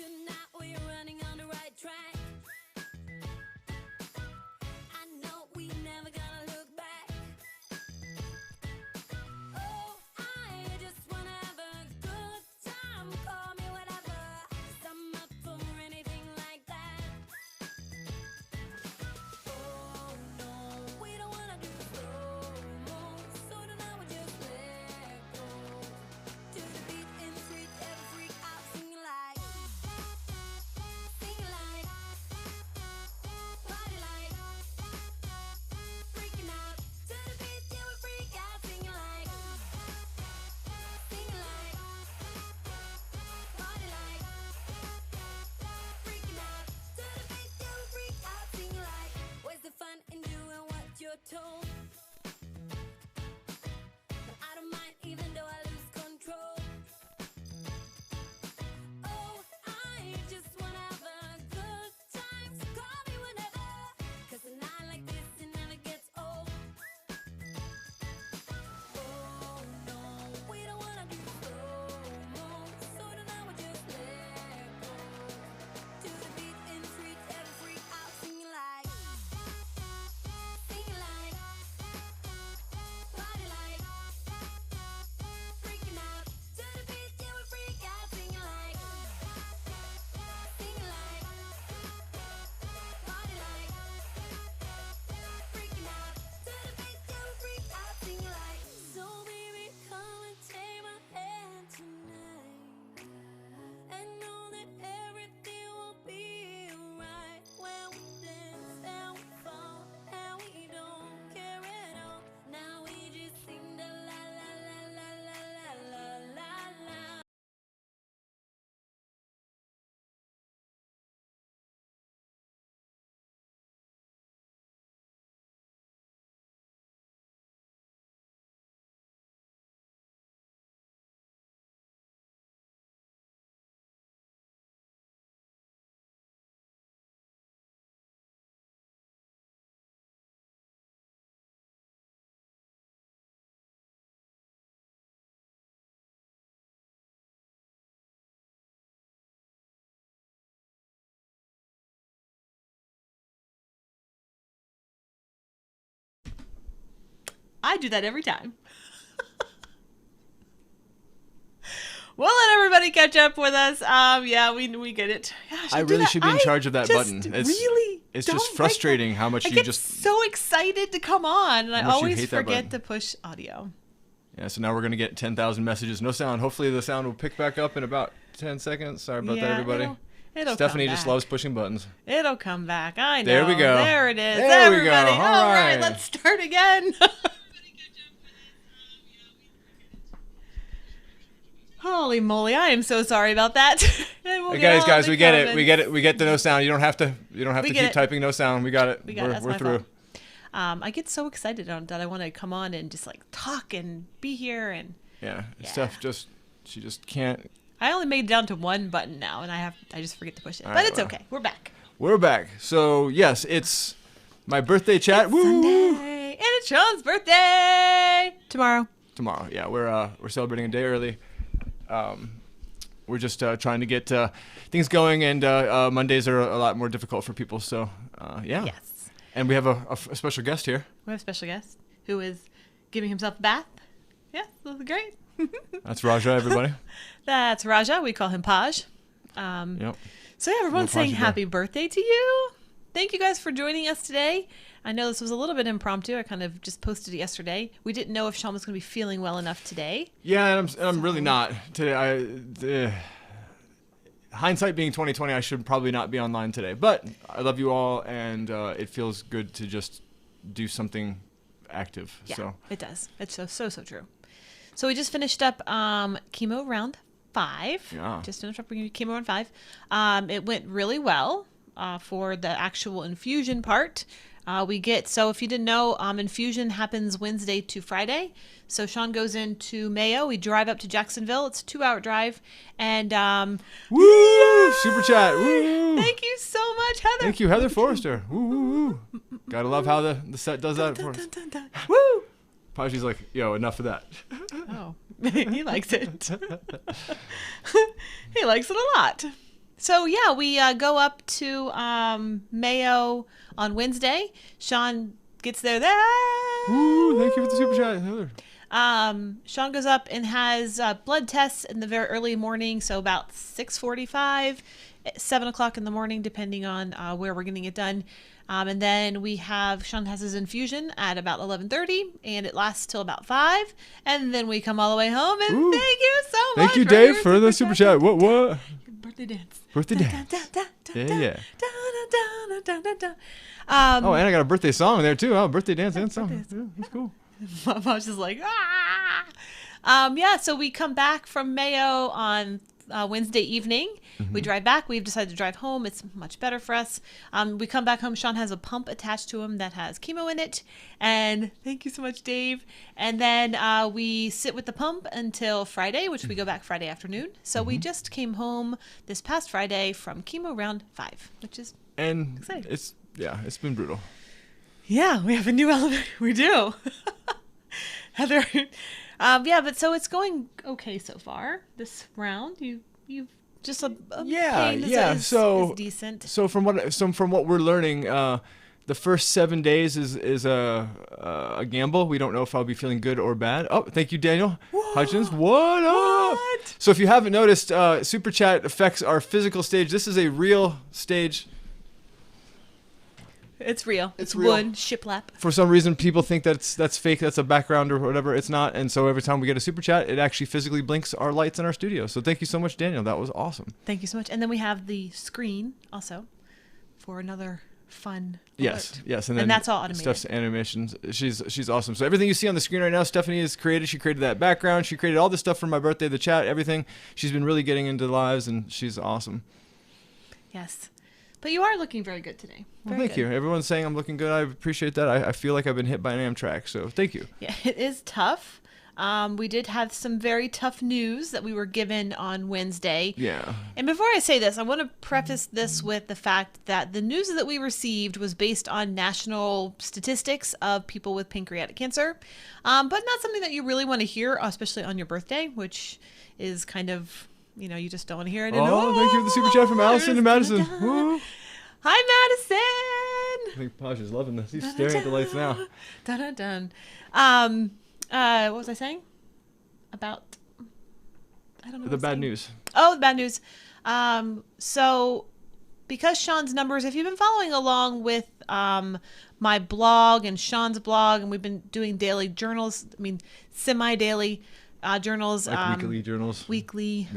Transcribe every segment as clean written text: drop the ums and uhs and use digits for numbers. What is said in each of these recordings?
Tonight we're running on the right track. I know we never gonna look back. Oh, I just wanna have a good time. Call me whatever, 'cause I'm up for anything like that. Oh no, we don't wanna do slow-mo, so tonight we just let go. To the beat in the street, every freak out singing like, party like, freaking out. To the beat, yeah, we freak out singing like, party like, freaking out. To the beat, yeah, we freak out singing like. Where's the fun in doing what you're told? But I don't mind even though I lose control. Oh, I just wanna have a good time, so call me whenever, 'cause a night like this, it never gets old. Oh no, we don't wanna do slow-mo, so tonight we just let go. To the beat in the street, every freak out singing like, party like, freaking out. To the beat, yeah, we freak out singing like, party like, freaking out. To the beat, yeah, we freak out singing like. So baby, come and take my hand tonight, and know that everything will be alright. When we dance and we fall and we don't care at all. Now we just sing the la la la la la la la la. I do that every time. We'll let everybody catch up with us. Yeah, we get it. Gosh, I do really that. should be in charge of that just button. It's really it's don't just like frustrating that. how much I you get just so excited to come on, and I much you always hate that forget button. to push audio. Yeah, so now we're gonna get 10,000 messages, no sound. Hopefully the sound will pick back up in about 10 seconds. Sorry about that, Yeah, everybody. It'll Stephanie come just back. loves pushing buttons. It'll come back. I know. There we go. There it is. There we go. Everybody. All All right, right. let's start again. Holy moly! I am so sorry about that. And we'll Hey, get all guys, the we get it. comments. We get it. We get the no sound. You don't have to We keep get it. typing no sound. We got it. We got it. That's We're my through. fault. I get so excited that I want to come on and just like talk and be here, and Yeah. Yeah. Steph she just can't. I only made it down to one button now, and I just forget to push it. All But right, it's well. okay. We're back. We're back. So yes, it's my birthday chat. Woo! Sunday, and it's Sean's birthday tomorrow. Tomorrow. Yeah, we're celebrating a day early. We're just trying to get things going, and Mondays are a lot more difficult for people. So yeah. Yes. And we have a special guest here. We have a special guest who is giving himself a bath. Yes, this is great. That's Raja, everybody. That's Raja. We call him Paj. Yep. So yeah, everyone's Little saying Paj bear. happy birthday to you. Thank you guys for joining us today. I know this was a little bit impromptu. I kind of just posted it yesterday. We didn't know if Sean was going to be feeling well enough today. Yeah, and I'm really not today. Hindsight being 2020, I should probably not be online today. But I love you all, and it feels good to just do something active. Yeah, So it does. It's so true. So we just finished up chemo round 5. Yeah. Just finished up chemo round 5. It went really well for the actual infusion part. If you didn't know, infusion happens Wednesday to Friday. So Sean goes into Mayo. We drive up to Jacksonville. It's a 2-hour drive. And woo! Super chat. Woo! thank you so much, Heather. Thank you, Heather Forrester. Woo, woo, woo. Gotta love how the set does that for us. Dun, dun, dun. Woo! Paji's like, yo, enough of that. Oh, he likes it. He likes it a lot. So yeah, we go up to Mayo on Wednesday. Sean gets there. Ooh, thank you for the super chat, Heather. Sean goes up and has blood tests in the very early morning, so about 6:45, 7 o'clock in the morning, depending on where we're getting it done. And then Sean has his infusion at about 11:30, and it lasts till about 5. And then we come all the way home, and Ooh. thank you so much. Thank you, Dave, for the super chat. What? Birthday dance. Birthday dance. Yeah. Um, Oh, and I got a birthday song there too. Oh, birthday dance and song. Yeah, that's cool. I was just like, yeah, so we come back from Mayo on Wednesday evening. We drive back. We've decided to drive home. It's much better for us. We come back home. Sean has a pump attached to him that has chemo in it. And thank you so much, Dave. And then we sit with the pump until Friday, which we go back Friday afternoon. So we just came home this past Friday from chemo round 5, which is exciting. It's been brutal. Yeah, we have a new element. We do. Heather. Yeah, but so it's going okay so far this round. You've just a pain is decent. So from what we're learning, the first 7 days is a gamble. We don't know if I'll be feeling good or bad. Oh, thank you, Daniel Hutchins. What up? So if you haven't noticed, super chat affects our physical stage. This is a real stage. It's real. It's real. wood, shiplap. For some reason, people think that's fake, that's a background or whatever. It's not. And so every time we get a super chat, it actually physically blinks our lights in our studio. So thank you so much, Daniel. That was awesome. Thank you so much. And then we have the screen also for another fun alert. Yes. And that's all automated. Steph's animations. She's awesome. So everything you see on the screen right now, Stephanie has created. She created that background. She created all this stuff for my birthday, the chat, everything. She's been really getting into lives, and she's awesome. Yes. But you are looking very good today. Well, thank you. Everyone's saying I'm looking good. I appreciate that. I feel like I've been hit by an Amtrak, so thank you. Yeah, it is tough. We did have some very tough news that we were given on Wednesday. Yeah. And before I say this, I want to preface this with the fact that the news that we received was based on national statistics of people with pancreatic cancer, but not something that you really want to hear, especially on your birthday, which is kind of... you just don't want to hear it. Thank you for the super chat from Allison and Madison. Woo. Hi, Madison. I think Posh is loving this. He's staring at the lights now. Dun. What was I saying? About, I don't know. The bad news. Oh, the bad news. So because Sean's numbers, if you've been following along with my blog and Sean's blog, and we've been doing daily journals, semi-daily journals. Like weekly journals. Weekly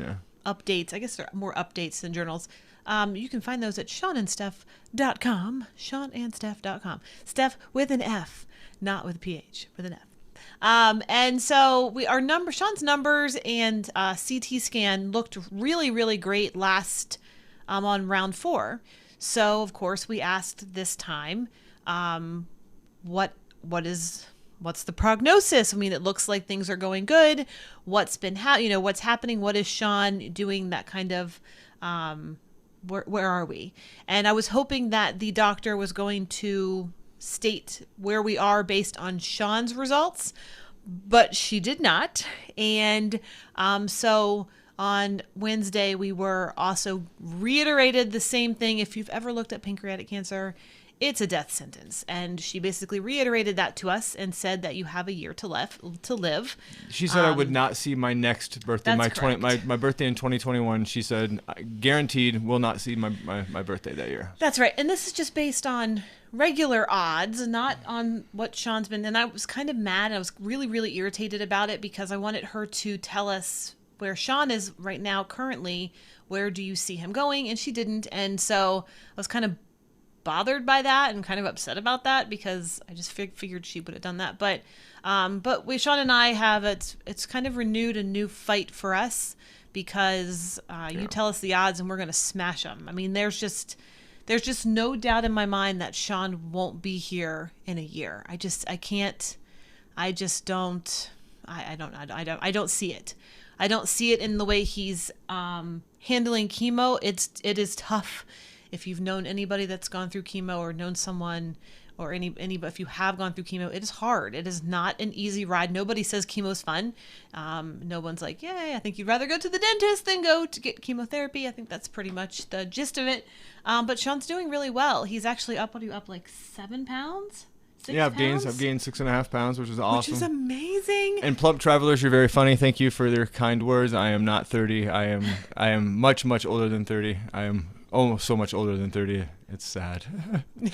updates. I guess they're more updates than journals. You can find those at SeanandStef.com. SeanandStef.com. Stef with an F, not with a PH, with an F. And so Sean's numbers and CT scan looked really, really great last on round 4. So of course we asked this time, what's the prognosis? It looks like things are going good. What's happening? What is Sean doing? That kind of, where are we? And I was hoping that the doctor was going to state where we are based on Sean's results, but she did not. And so on Wednesday, we were also reiterated the same thing. If you've ever looked at pancreatic cancer, it's a death sentence. And she basically reiterated that to us and said that you have a year to live. She said I would not see my next birthday, that's my birthday in 2021. She said, guaranteed will not see my birthday that year. That's right. And this is just based on regular odds, not on what Sean's been. And I was kind of mad. I was really, really irritated about it because I wanted her to tell us where Sean is right now currently. Where do you see him going? And she didn't. And so I was kind of bothered by that and kind of upset about that because I just figured she would have done that. But Sean and I have it's kind of renewed a new fight for us because you tell us the odds and we're going to smash them. There's just no doubt in my mind that Sean won't be here in a year. I don't see it. I don't see it in the way he's handling chemo. It is tough. If you've known anybody that's gone through chemo or known someone or but if you have gone through chemo, it is hard. It is not an easy ride. Nobody says chemo's fun. No one's like, yay, I think you'd rather go to the dentist than go to get chemotherapy. I think that's pretty much the gist of it. But Sean's doing really well. He's actually up, what are you up, like 7 pounds? 6 I've gained pounds? 6.5 pounds, which is awesome. Which is amazing. And plump travelers, you're very funny. Thank you for their kind words. I am not 30. I am much, much older than 30. I am almost so much older than 30. It's sad. Yeah,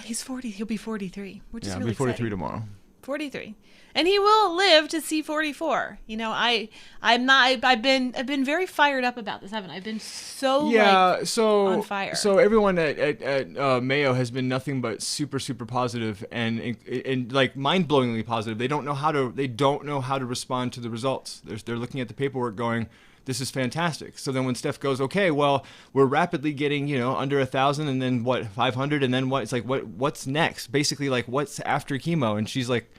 he's 40. He'll be 43, which is I'll really be 43 exciting. tomorrow. 43, and he will live to see 44. You know, I've been very fired up about this, haven't I? I've been so on fire. So everyone at Mayo has been nothing but super positive and like mind-blowingly positive. They don't know how to respond to the results. They're looking at the paperwork going, this is fantastic. So then when Steph goes, okay, well, we're rapidly getting, under 1,000 and then what, 500 and then what? It's like, what's next? Basically, like, what's after chemo? And she's like,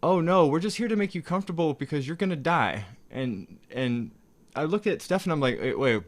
oh no, we're just here to make you comfortable because you're going to die. And I look at Steph and I'm like, wait,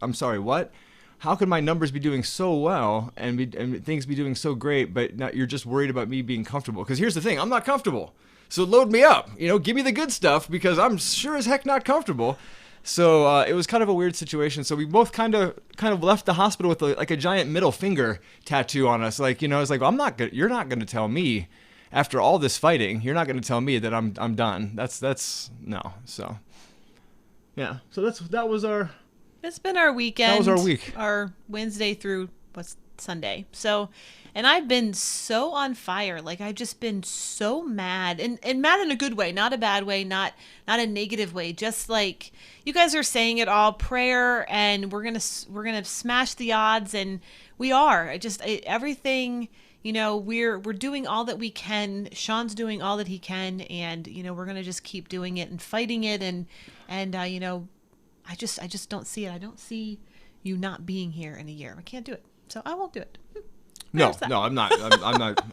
I'm sorry, what? How can my numbers be doing so well and things be doing so great, but not, you're just worried about me being comfortable? Because here's the thing, I'm not comfortable. So load me up, give me the good stuff because I'm sure as heck not comfortable. So it was kind of a weird situation. So we both kind of left the hospital with a giant middle finger tattoo on us. Like, it's like, well, you're not going to tell me after all this fighting, you're not going to tell me that I'm done. That's no. So yeah. So that was our. It's been our weekend. That was our week. Our Wednesday through Sunday. So, and I've been so on fire. Like, I've just been so mad and mad in a good way, not a bad way, not a negative way. Just like you guys are saying it all, prayer, and we're going to smash the odds. And we are everything, we're doing all that we can. Sean's doing all that he can. And, we're going to just keep doing it and fighting it. And I just don't see it. I don't see you not being here in a year. I can't do it. So I won't do it. No, I'm not.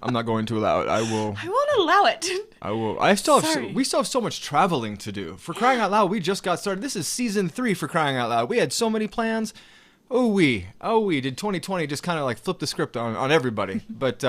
I'm not going to allow it. I will. I won't allow it. I will. We still have so much traveling to do. For crying out loud, we just got started. This is season 3 for crying out loud. We had so many plans. We did 2020 just kind of like flip the script on everybody. But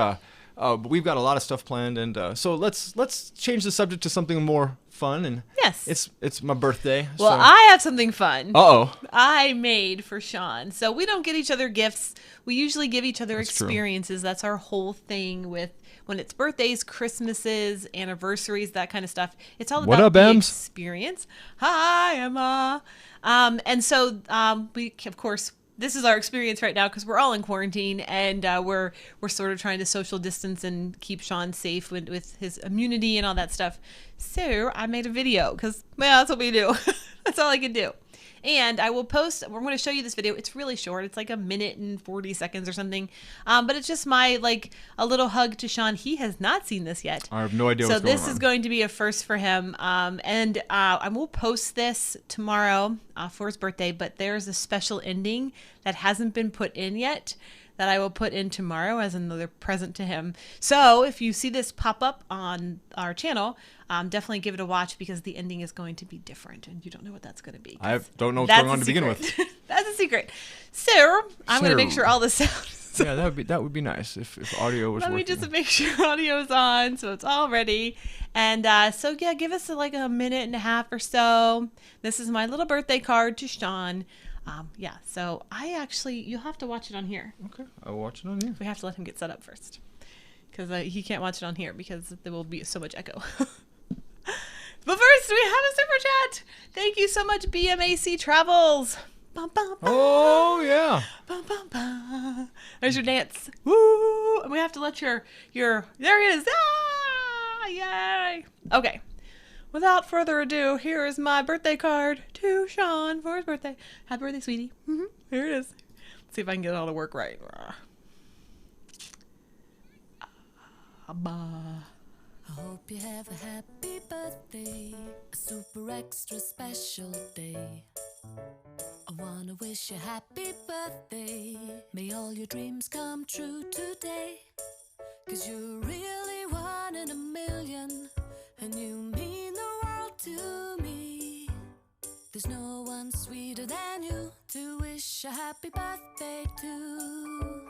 we've got a lot of stuff planned, and so let's change the subject to something more fun. And yes, it's my birthday. Well, so. I have something fun. Uh-oh. I made for Sean. So we don't get each other gifts. We usually give each other experiences. True. That's our whole thing with when it's birthdays, Christmases, anniversaries, that kind of stuff. It's all about the experience. Hi, Emma. And so we, of course, this is our experience right now because we're all in quarantine and we're sort of trying to social distance and keep Sean safe with his immunity and all that stuff. So I made a video because, well, that's what we do. That's all I can do. And I will post, we're going to show you this video. It's really short. It's like 1 minute and 40 seconds or something. But it's just my, a little hug to Sean. He has not seen this yet. I have no idea what's going on. So this is going to be a first for him. And I will post this tomorrow for his birthday. But there's a special ending that hasn't been put in yet that I will put in tomorrow as another present to him. So if you see this pop up on our channel, definitely give it a watch because the ending is going to be different and you don't know what that's going to be. I don't know what's going on to begin with. That's a secret. So I'm going to make sure all the sounds. Yeah, that would be nice if audio was working. Let me just make sure audio is on so it's all ready. And so yeah, give us like 1.5 minutes or so. This is my little birthday card to Sean. Yeah, so you'll have to watch it on here. Okay, I'll watch it on here. We have to let him get set up first because he can't watch it on here because there will be so much echo. But first, we have a super chat. Thank you so much, BMAC Travels. Bum, bum, bum. Oh, yeah. Bum, bum, bum. There's your dance. Woo! And we have to let your there it is. Ah! Yay! Okay. Without further ado, here is my birthday card to Sean for his birthday. Happy birthday, sweetie. Here it is. Let's see if I can get it all to work right. I hope you have a happy birthday, a super extra special day. I wanna wish you happy birthday. May all your dreams come true today. 'Cause you're really 1 in a million, and you mean the world to me. There's no one sweeter than you to wish a happy birthday to.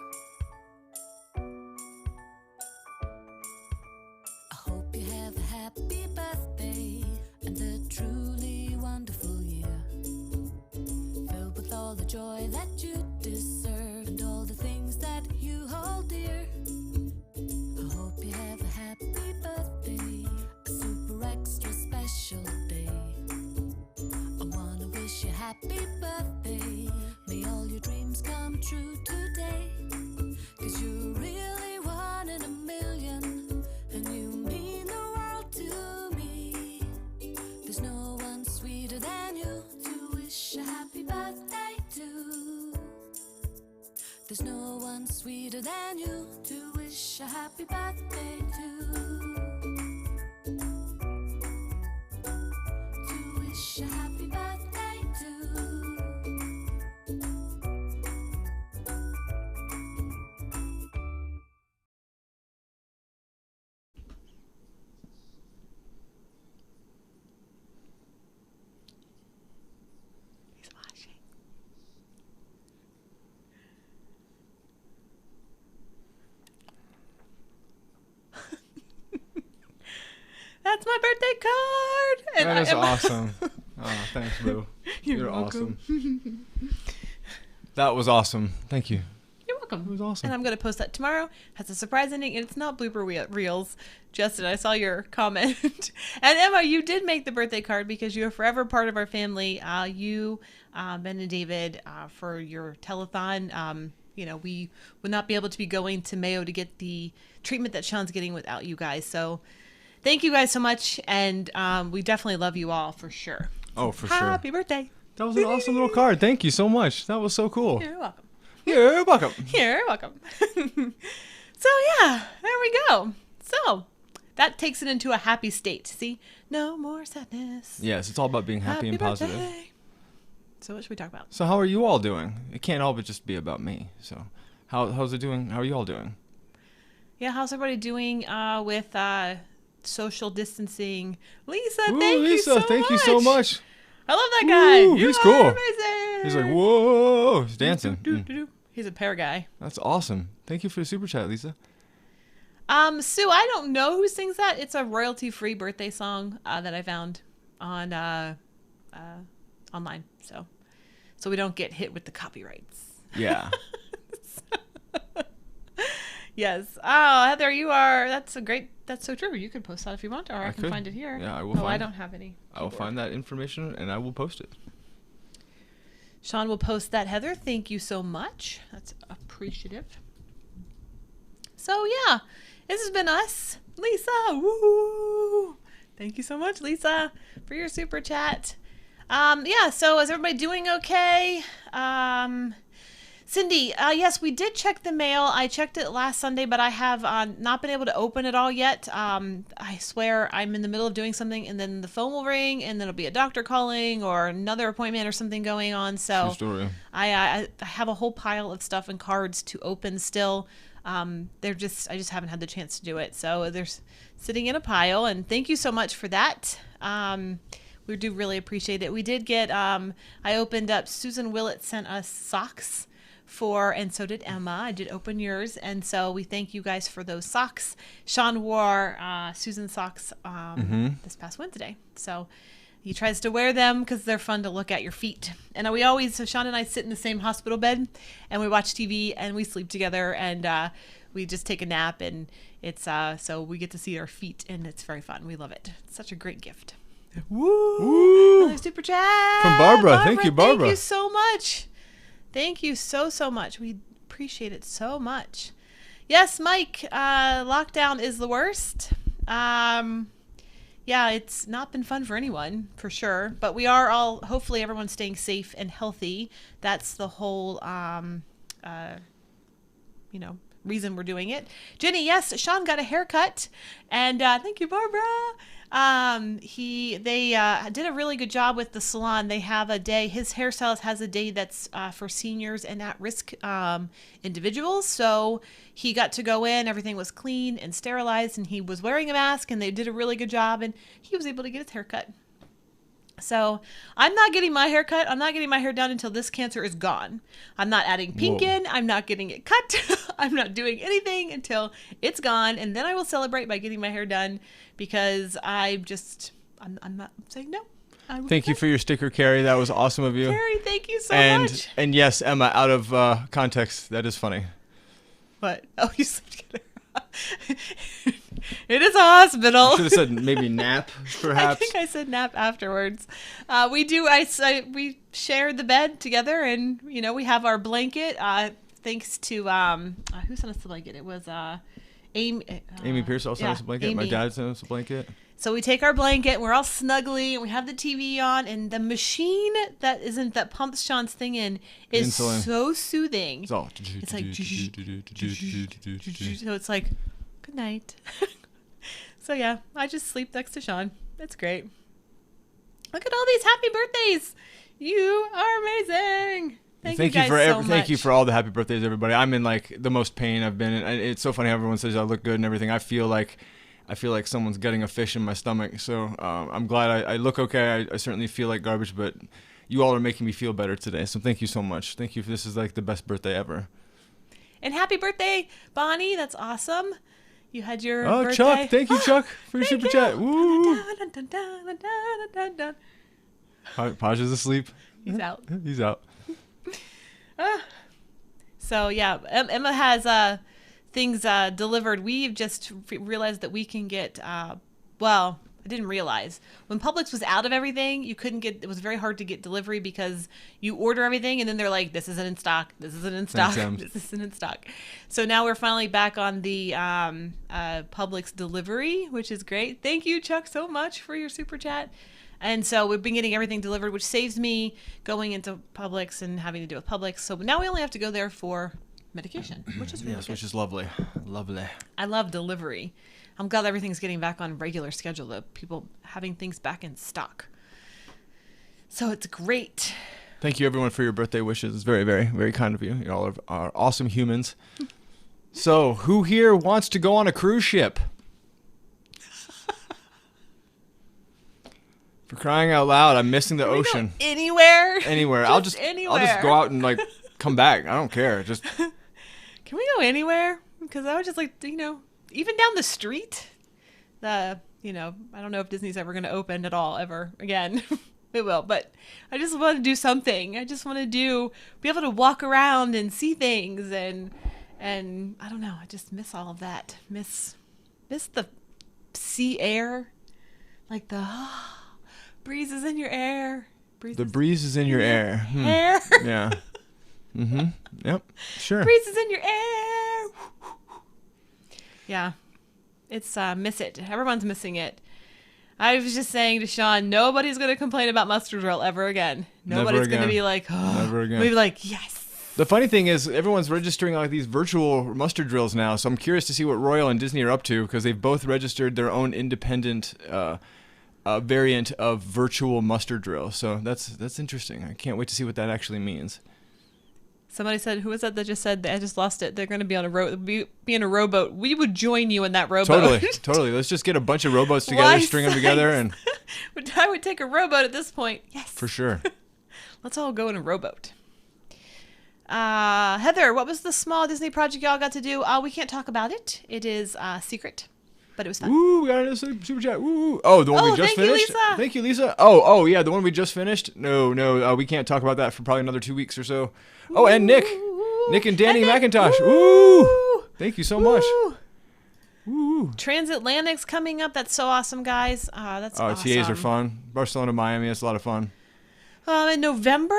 joy that you deserve, and all the things that you hold dear. I hope you have a happy birthday, a super extra special day. I wanna wish you happy birthday. May all your dreams come true today. 'Cause you're really one in a million, and you mean the world to me. There's no one sweeter than you to wish a happy birthday to. There's no one sweeter than you to wish a happy birthday to. To wish a happy birthday to. He's watching. That's my birthday card. And That is I am- awesome. Oh, thanks, Boo. You're awesome. That was awesome. Thank you. You're welcome. It was awesome. And I'm going to post that tomorrow. Has a surprise ending, and it's not blooper reels. Justin, I saw your comment. And Emma, you did make the birthday card because you are forever part of our family. You, Ben and David, for your telethon. We would not be able to be going to Mayo to get the treatment that Sean's getting without you guys. So thank you guys so much. And we definitely love you all for sure. Oh, for sure. Happy birthday. That was an awesome little card. Thank you so much. That was so cool. You're welcome. You're welcome. You're welcome. So yeah, there we go. So that takes it into a happy state. See, no more sadness. Yes, it's all about being happy and positive. birthday. So what should we talk about? So how are you all doing? It can't all but just be about me. So how's it doing? How are you all doing? Yeah, how's everybody doing with social distancing? Lisa, Ooh, thank Lisa, you so thank much. you so much. I love that guy. Ooh, You he's are cool. Amazing. He's like, whoa, he's dancing. He's a pear guy. That's awesome. Thank you for the super chat, Lisa. Sue, I don't know who sings that. It's a royalty-free birthday song that I found on online. So we don't get hit with the copyrights. Yeah. Yes. Oh, Heather, you are. That's so true. You could post that if you want, or I can could. find it here. Yeah, I will Oh, find I it. don't have any. I will find that information and I will post it. Sean will post that. Heather, thank you so much. That's appreciative. So yeah, this has been us, Lisa. Woo! Thank you so much, Lisa, for your super chat. Yeah. So is everybody doing okay? Cindy, yes, we did check the mail. I checked it last Sunday, but I have not been able to open it all yet. I swear I'm in the middle of doing something, and then the phone will ring, and then it'll be a doctor calling or another appointment or something going on. So True story. I have a whole pile of stuff and cards to open still. I just haven't had the chance to do it. So they're sitting in a pile, and thank you so much for that. We do really appreciate it. We did get, I opened up, Susan Willett sent us socks and so did Emma. I did open yours, and so we thank you guys for those socks. Sean wore Susan's socks this past Wednesday, so he tries to wear them because they're fun to look at your feet. And so Sean and I sit in the same hospital bed, and we watch TV, and we sleep together, and we just take a nap, and it's so we get to see our feet, and it's very fun. We love it. It's such a great gift. Woo! Another super chat From Barbara. Thank you, Barbara. Thank you so much. Thank you so much. We appreciate it so much. Yes, Mike, lockdown is the worst. Yeah, it's not been fun for anyone, for sure. But we are all, hopefully everyone's staying safe and healthy. That's the whole, reason we're doing it. Jenny, yes, Sean got a haircut. And thank you, Barbara. They did a really good job with the salon. They have a day, his hairstylist has a day that's for seniors and at-risk individuals. So he got to go in, everything was clean and sterilized, and he was wearing a mask, and they did a really good job, and he was able to get his hair cut. So I'm not getting my hair cut. I'm not getting my hair done until this cancer is gone. I'm not adding pink in. I'm not getting it cut. I'm not doing anything until it's gone. And then I will celebrate by getting my hair done because I'm not saying no. Thank you for your sticker, Carrie. That was awesome of you. Carrie, thank you so and much. and yes, Emma, out of context, that is funny. What? Oh, you said together. It is a hospital. I should have said maybe nap, perhaps. I think I said nap afterwards. We we share the bed together, and we have our blanket. Thanks to who sent us the blanket? It was Amy. Amy Pierce also sent us a blanket. Amy. My dad sent us a blanket. So we take our blanket, we're all snuggly, and we have the TV on, and the machine that pumps Sean's thing in is Insulin. so soothing. It's all. It's like, so it's like, good night. So yeah, I just sleep next to Sean. It's great. Look at all these happy birthdays. You are amazing. Thank you guys so much. Thank you for all the happy birthdays, everybody. I'm in like the most pain I've been in. It's so funny how everyone says I look good and everything. I feel like someone's gutting a fish in my stomach. So I'm glad I look okay. I certainly feel like garbage, but you all are making me feel better today. So thank you so much. Thank you. This is like the best birthday ever. And happy birthday, Bonnie. That's awesome. You had your birthday. birthday. Chuck. Thank you, Chuck, for your super chat. Woo. Paj is asleep. He's out. He's out. So yeah, Emma has things delivered. We've just realized that we can get well, I didn't realize when Publix was out of everything, you couldn't get. It was very hard to get delivery because you order everything and then they're like, "This isn't in stock. This isn't in stock. This isn't in stock." So now we're finally back on the Publix delivery, which is great. Thank you, Chuck, so much for your super chat. And so we've been getting everything delivered, which saves me going into Publix and having to deal with Publix. So now we only have to go there for medication, which is really good. Which is lovely. Lovely. I love delivery. I'm glad everything's getting back on regular schedule, though. People having things back in stock. So it's great. Thank you, everyone, for your birthday wishes. It's very, very, very kind of you. You all are awesome humans. So, who here wants to go on a cruise ship? For crying out loud, I'm missing the ocean. Go anywhere? Anywhere. I'll just go out and come back. I don't care. Just. Can we go anywhere? Because I would just even down the street. I don't know if Disney's ever going to open at all ever again. It will, but I just want to do something. I just want to be able to walk around and see things and I don't know. I just miss all of that. Miss the sea air, like the breezes in your air. The breeze is in your air. Hair. Yeah. Mm-hmm. Yep. Sure. Breezes in your air. Yeah. It's miss it. Everyone's missing it. I was just saying to Sean, nobody's going to complain about mustard drill ever again. Nobody's going to be like, oh. Never again. We'll be like, yes. The funny thing is, everyone's registering like these virtual mustard drills now. So I'm curious to see what Royal and Disney are up to because they've both registered their own independent variant of virtual mustard drill. So that's interesting. I can't wait to see what that actually means. Somebody said, who was that just said, I just lost it. They're going to be be in a rowboat. We would join you in that rowboat. Totally. Let's just get a bunch of rowboats together, string them together, and I would take a rowboat at this point. Yes. For sure. Let's all go in a rowboat. Heather, what was the small Disney project y'all got to do? We can't talk about it. It is secret, but it was fun. Ooh, we got a super chat. Ooh. Oh, the one we just finished? You, Lisa. Thank you, Lisa. Oh, yeah, the one we just finished? No, we can't talk about that for probably another 2 weeks or so. Oh, and Nick and Danny McIntosh. Ooh. Thank you so much. Ooh. Transatlantic's coming up. That's so awesome, guys. That's awesome. TAs are fun. Barcelona, Miami, that's a lot of fun. In November?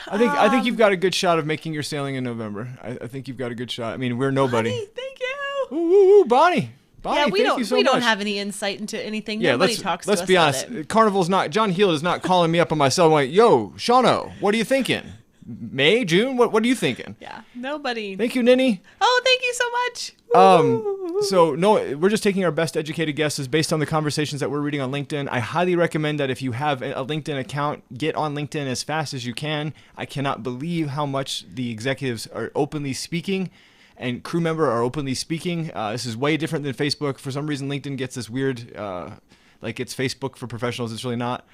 I think you've got a good shot of making your sailing in November. I think you've got a good shot. I mean, we're nobody. Bonnie, thank you. Ooh, Bonnie. Yeah, we don't have any insight into anything. Yeah, Nobody talks to us. Let's be honest. Carnival's not. John Heald is not calling me up on my cell phone. Yo, Shauno, what are you thinking? May, June? What are you thinking? Yeah, nobody. Thank you, Ninny. Oh, thank you so much. So no, we're just taking our best educated guesses based on the conversations that we're reading on LinkedIn. I highly recommend that if you have a LinkedIn account, get on LinkedIn as fast as you can. I cannot believe how much the executives are openly speaking and crew member are openly speaking. This is way different than Facebook. For some reason, LinkedIn gets this weird, like it's Facebook for professionals. It's really not.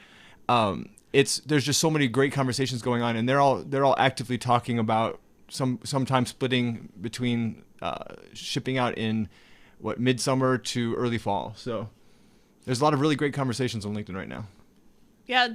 There's just so many great conversations going on, and they're all actively talking about sometimes splitting between shipping out in midsummer to early fall. So there's a lot of really great conversations on LinkedIn right now. Yeah,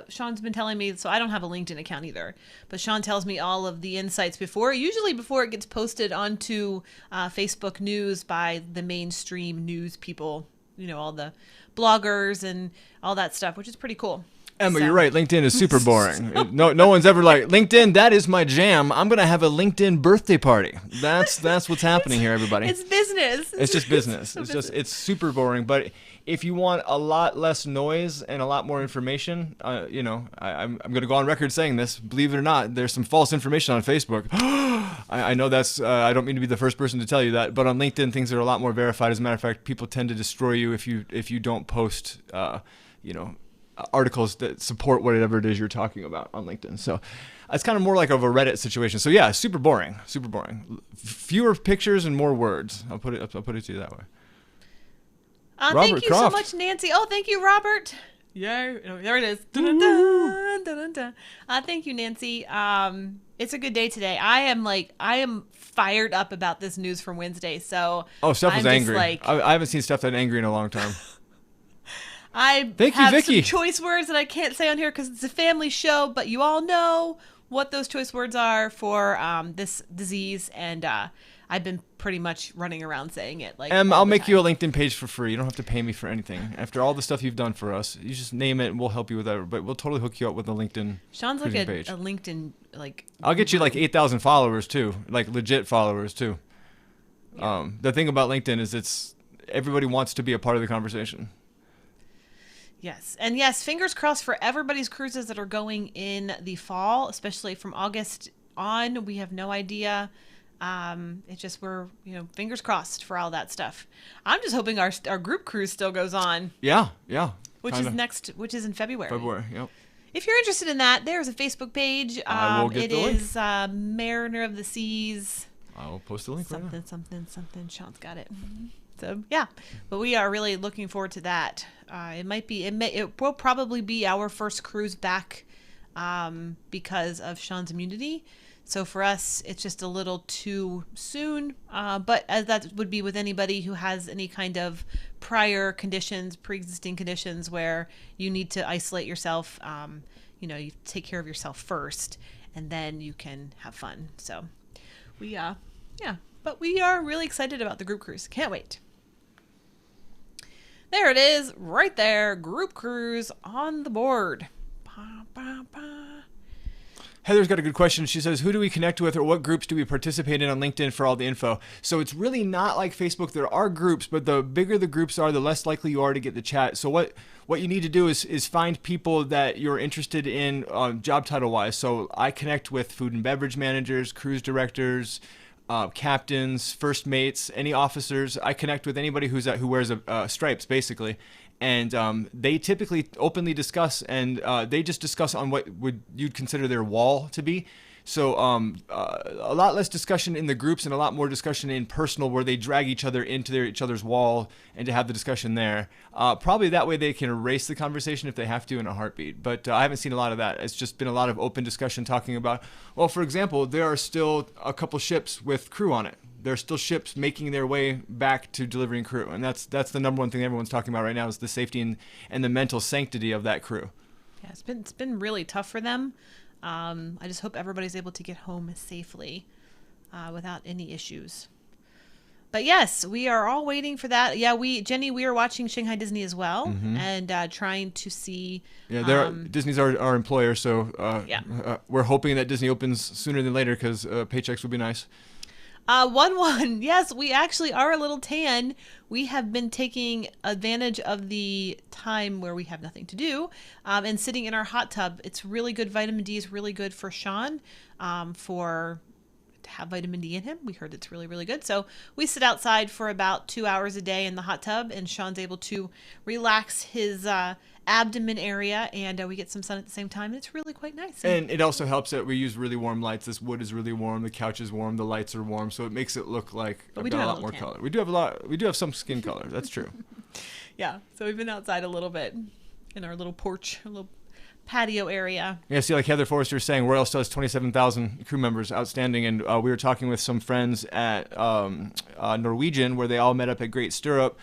Sean's been telling me, so I don't have a LinkedIn account either, but Sean tells me all of the insights usually before it gets posted onto Facebook News by the mainstream news people, all the bloggers and all that stuff, which is pretty cool. Emma, you're right. LinkedIn is super boring. No one's ever like, LinkedIn, that is my jam. I'm going to have a LinkedIn birthday party. That's what's happening here, everybody. It's business. It's just business. It's super boring. But if you want a lot less noise and a lot more information, I'm going to go on record saying this. Believe it or not, there's some false information on Facebook. I know that's, I don't mean to be the first person to tell you that, but on LinkedIn, things are a lot more verified. As a matter of fact, people tend to destroy you if you don't post, articles that support whatever it is you're talking about on LinkedIn. So it's kind of more like of a Reddit situation. So yeah, super boring. Fewer pictures and more words. I'll put it to you that way. Thank you Croft. so much, Nancy. Oh, thank you, Robert. Yeah, there it is. Dun, dun, dun, dun, dun. Thank you, Nancy. It's a good day today. I am fired up about this news from Wednesday. So Steph was angry. I haven't seen Steph that angry in a long time. Thank you, Vicky. Some choice words that I can't say on here because it's a family show, but you all know what those choice words are for this disease, and I've been pretty much running around saying it. I'll make you a LinkedIn page for free. You don't have to pay me for anything. After all the stuff you've done for us, you just name it, and we'll help you with that. But we'll totally hook you up with a LinkedIn. Sean's like a page. A LinkedIn I'll get you 8,000 followers too, legit followers too. Yeah. The thing about LinkedIn is everybody wants to be a part of the conversation. Yes. And yes, fingers crossed for everybody's cruises that are going in the fall, especially from August on. We have no idea. It's just we're, fingers crossed for all that stuff. I'm just hoping our group cruise still goes on. Yeah. Which is in February. Yep. If you're interested in that, there's a Facebook page. I will get the link. It is Mariner of the Seas. I will post the link right now. Something. Sean's got it. So yeah, but we are really looking forward to that. It will probably be our first cruise back because of Sean's immunity. So for us, it's just a little too soon. But as that would be with anybody who has any kind of pre-existing conditions where you need to isolate yourself, you take care of yourself first and then you can have fun. So but we are really excited about the group cruise. Can't wait. There it is, right there. Group cruise on the board. Heather's got a good question. She says, who do we connect with or what groups do we participate in on LinkedIn for all the info? So it's really not like Facebook. There are groups, but the bigger the groups are, the less likely you are to get the chat. So what you need to do is find people that you're interested in job title wise. So I connect with food and beverage managers, cruise directors, captains, first mates, any officers. I connect with anybody who wears stripes, basically. And they typically openly discuss, and they just discuss on what you'd consider their wall to be. So a lot less discussion in the groups and a lot more discussion in personal, where they drag each other into each other's wall and to have the discussion there. Probably that way they can erase the conversation if they have to in a heartbeat. But I haven't seen a lot of that. It's just been a lot of open discussion talking about, well, for example, there are still a couple ships with crew on it. There are still ships making their way back to delivering crew. And that's the number one thing everyone's talking about right now is the safety and the mental sanctity of that crew. Yeah, it's been really tough for them. I just hope everybody's able to get home safely without any issues. But yes, we are all waiting for that. Yeah, Jenny, we are watching Shanghai Disney as well, and trying to see. Yeah, Disney's our employer, so we're hoping that Disney opens sooner than later because paychecks would be nice. 1-1. Yes, we actually are a little tan. We have been taking advantage of the time where we have nothing to do and sitting in our hot tub. It's really good. Vitamin D is really good for Sean to have vitamin D in him. We heard it's really, really good. So we sit outside for about 2 hours a day in the hot tub, and Sean's able to relax his abdomen area, and we get some sun at the same time. It's really quite nice. And it also helps that we use really warm lights. This wood is really warm. The couch is warm. The lights are warm. So it makes it look like I've got a lot more color. We do have some skin color. That's true. Yeah. So we've been outside a little bit in our little porch, a little patio area. Yeah, see, like Heather Forrester is saying, Royal still has 27,000 crew members outstanding. And we were talking with some friends at Norwegian where they all met up at Great Stirrup.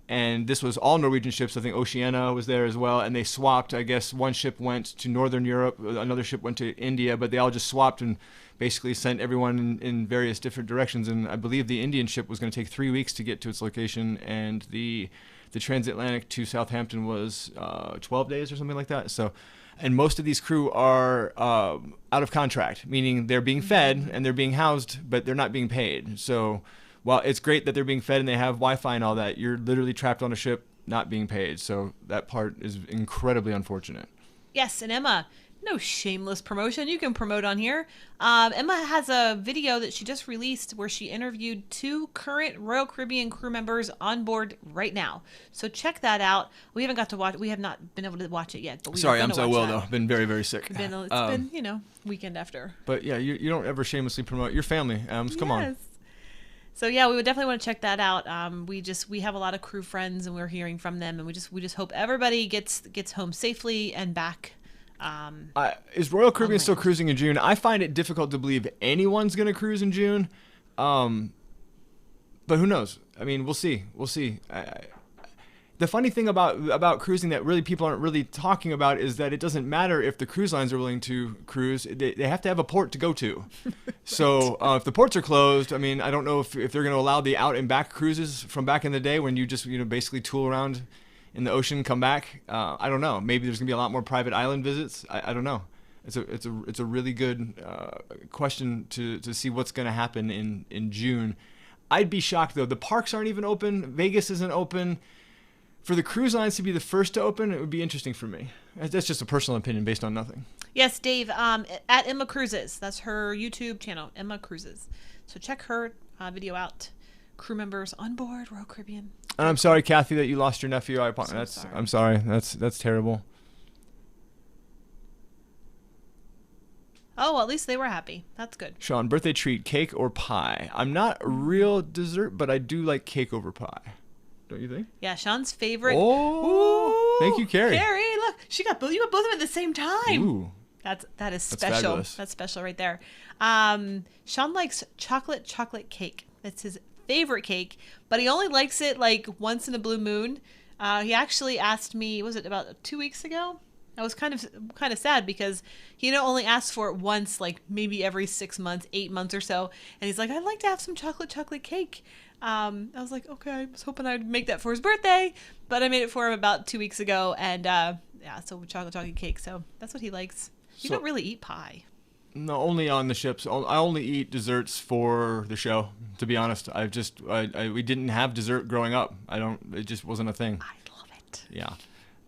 And this was all Norwegian ships. I think Oceania was there as well. And they swapped. I guess one ship went to Northern Europe, another ship went to India, but they all just swapped and basically sent everyone in various different directions. And I believe the Indian ship was going to take 3 weeks to get to its location, and the transatlantic to Southampton was 12 days or something like that. So, and most of these crew are out of contract, meaning they're being fed and they're being housed, but they're not being paid. So while it's great that they're being fed and they have Wi-Fi and all that, you're literally trapped on a ship not being paid. So that part is incredibly unfortunate. Yes, and Emma, no shameless promotion. You can promote on here. Emma has a video that she just released where she interviewed 2 current Royal Caribbean crew members on board right now. So check that out. We haven't got to watch. We have not been able to watch it yet. But Sorry, I'm so well though. Been very, very sick. It's been weekend after. But yeah, you don't ever shamelessly promote your family. Come on. So yeah, we would definitely want to check that out. We have a lot of crew friends, and we're hearing from them, and we just hope everybody gets home safely and back. Is Royal Caribbean still cruising in June? I find it difficult to believe anyone's going to cruise in June. But who knows? I mean, we'll see. The funny thing about cruising that really people aren't really talking about is that it doesn't matter if the cruise lines are willing to cruise. They have to have a port to go to. So if the ports are closed, I mean, I don't know if they're going to allow the out and back cruises from back in the day when you just basically tool around in the ocean, come back. I don't know. Maybe there's gonna be a lot more private island visits. I don't know. It's a really good question to see what's gonna happen in June. I'd be shocked though. The parks aren't even open. Vegas isn't open. For the cruise lines to be the first to open, it would be interesting for me. That's just a personal opinion based on nothing. Yes, Dave. At Emma Cruises. That's her YouTube channel, Emma Cruises. So check her video out. Crew members on board Royal Caribbean. And I'm sorry, Kathy, that you lost your nephew. I'm sorry. That's terrible. Oh, well, at least they were happy. That's good. Sean, birthday treat, cake or pie? I'm not a real dessert, but I do like cake over pie. Don't you think? Yeah, Sean's favorite. Oh, thank you, Carrie. Carrie, look, you got both of them at the same time. Ooh. That is special. Fabulous. That's special right there. Sean likes chocolate cake. That's his favorite cake, but he only likes it like once in a blue moon. He actually asked me, was it about 2 weeks ago? I was kind of sad because he only asked for it once, like maybe every 6 months, 8 months or so. And he's like, I'd like to have some chocolate cake. I was like, okay, I was hoping I'd make that for his birthday, but I made it for him about 2 weeks ago. And so chocolate cake. So that's what he likes. You don't really eat pie. No, only on the ships. I only eat desserts for the show. To be honest, we didn't have dessert growing up. It just wasn't a thing. I love it. Yeah.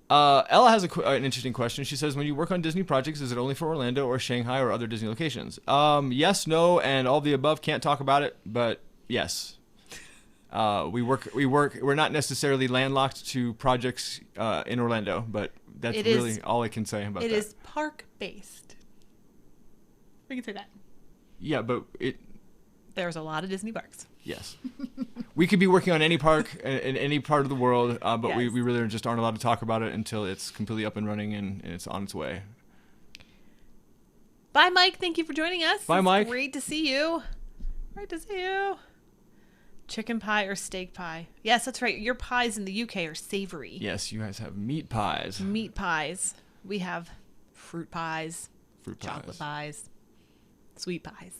Ella has an interesting question. She says, when you work on Disney projects, is it only for Orlando or Shanghai or other Disney locations? Yes, no, and all the above. Can't talk about it, but yes. We work. We're not necessarily landlocked to projects in Orlando, but that's really all I can say about that. It is park-based. We can say that. Yeah, but there's a lot of Disney parks. Yes. We could be working on any park in any part of the world, but yes. we really just aren't allowed to talk about it until it's completely up and running and it's on its way. Bye, Mike. Thank you for joining us. Bye, Mike. Great to see you. Chicken pie or steak pie? Yes, that's right. Your pies in the UK are savory. Yes, you guys have meat pies. Meat pies. We have fruit pies. Chocolate pies. Sweet pies.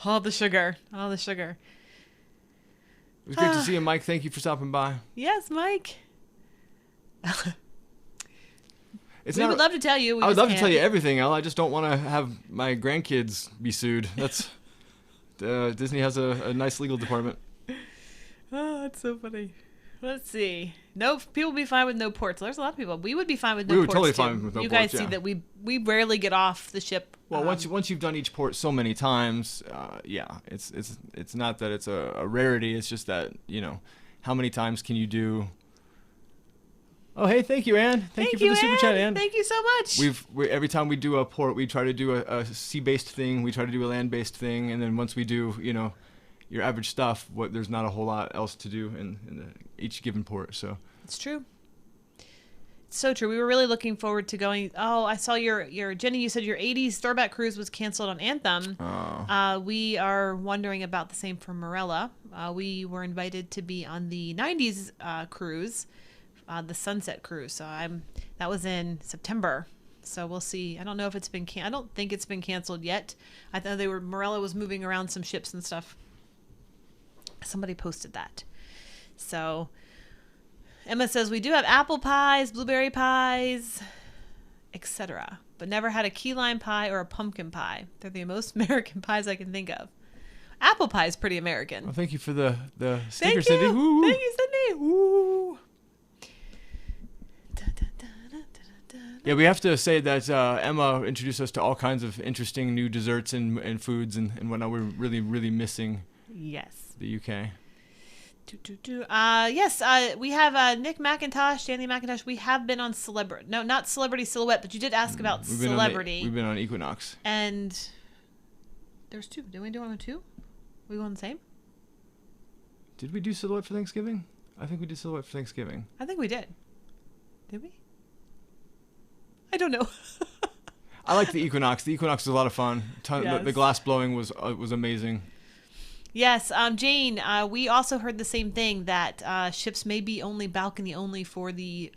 All the sugar. It was great to see you, Mike. Thank you for stopping by. Yes, Mike. We would love to tell you. I would love to tell you everything, Ella. I just don't want to have my grandkids be sued. That's Disney has a nice legal department. Oh, that's so funny. Let's see. No, people would be fine with no ports. There's a lot of people. We would be fine with no ports. We would totally fine with no ports. You guys see that we rarely get off the ship. Well, once you've done each port so many times, it's not that it's a rarity. It's just that how many times can you do? Oh, hey, thank you, Ann. Thank you for the super chat, Ann. Thank you so much. Every time we do a port, we try to do a sea-based thing. We try to do a land-based thing, and then once we do, your average stuff, there's not a whole lot else to do in each given port. So it's true. so true. We were really looking forward to going. Oh, I saw your Jenny. You said your '80s throwback cruise was canceled on Anthem. Oh. We are wondering about the same for Morella. We were invited to be on the '90s cruise, the Sunset Cruise. So that was in September. So we'll see. I don't know if it's been. I don't think it's been canceled yet. I thought Morella was moving around some ships and stuff. Somebody posted that. So. Emma says, we do have apple pies, blueberry pies, etc., but never had a key lime pie or a pumpkin pie. They're the most American pies I can think of. Apple pie is pretty American. Well, thank you for the Thank sticker, Cindy. you. Woo. Thank you, Cindy. Woo. Yeah, we have to say that Emma introduced us to all kinds of interesting new desserts and foods and whatnot. We're really, really missing Yes. the UK. Yes, we have Nick McIntosh, Danny McIntosh. We have been on Celebrity. No, not Celebrity Silhouette, but you did ask about Celebrity. We've been on Equinox. And there's two. Did we do one with two? We go on the same? Did we do Silhouette for Thanksgiving? I think we did Silhouette for Thanksgiving. I think we did. Did we? I don't know. I like the Equinox. The Equinox was a lot of fun. Yes. The glass blowing was amazing. Yes, Jane. We also heard the same thing that ships may be only balcony only for the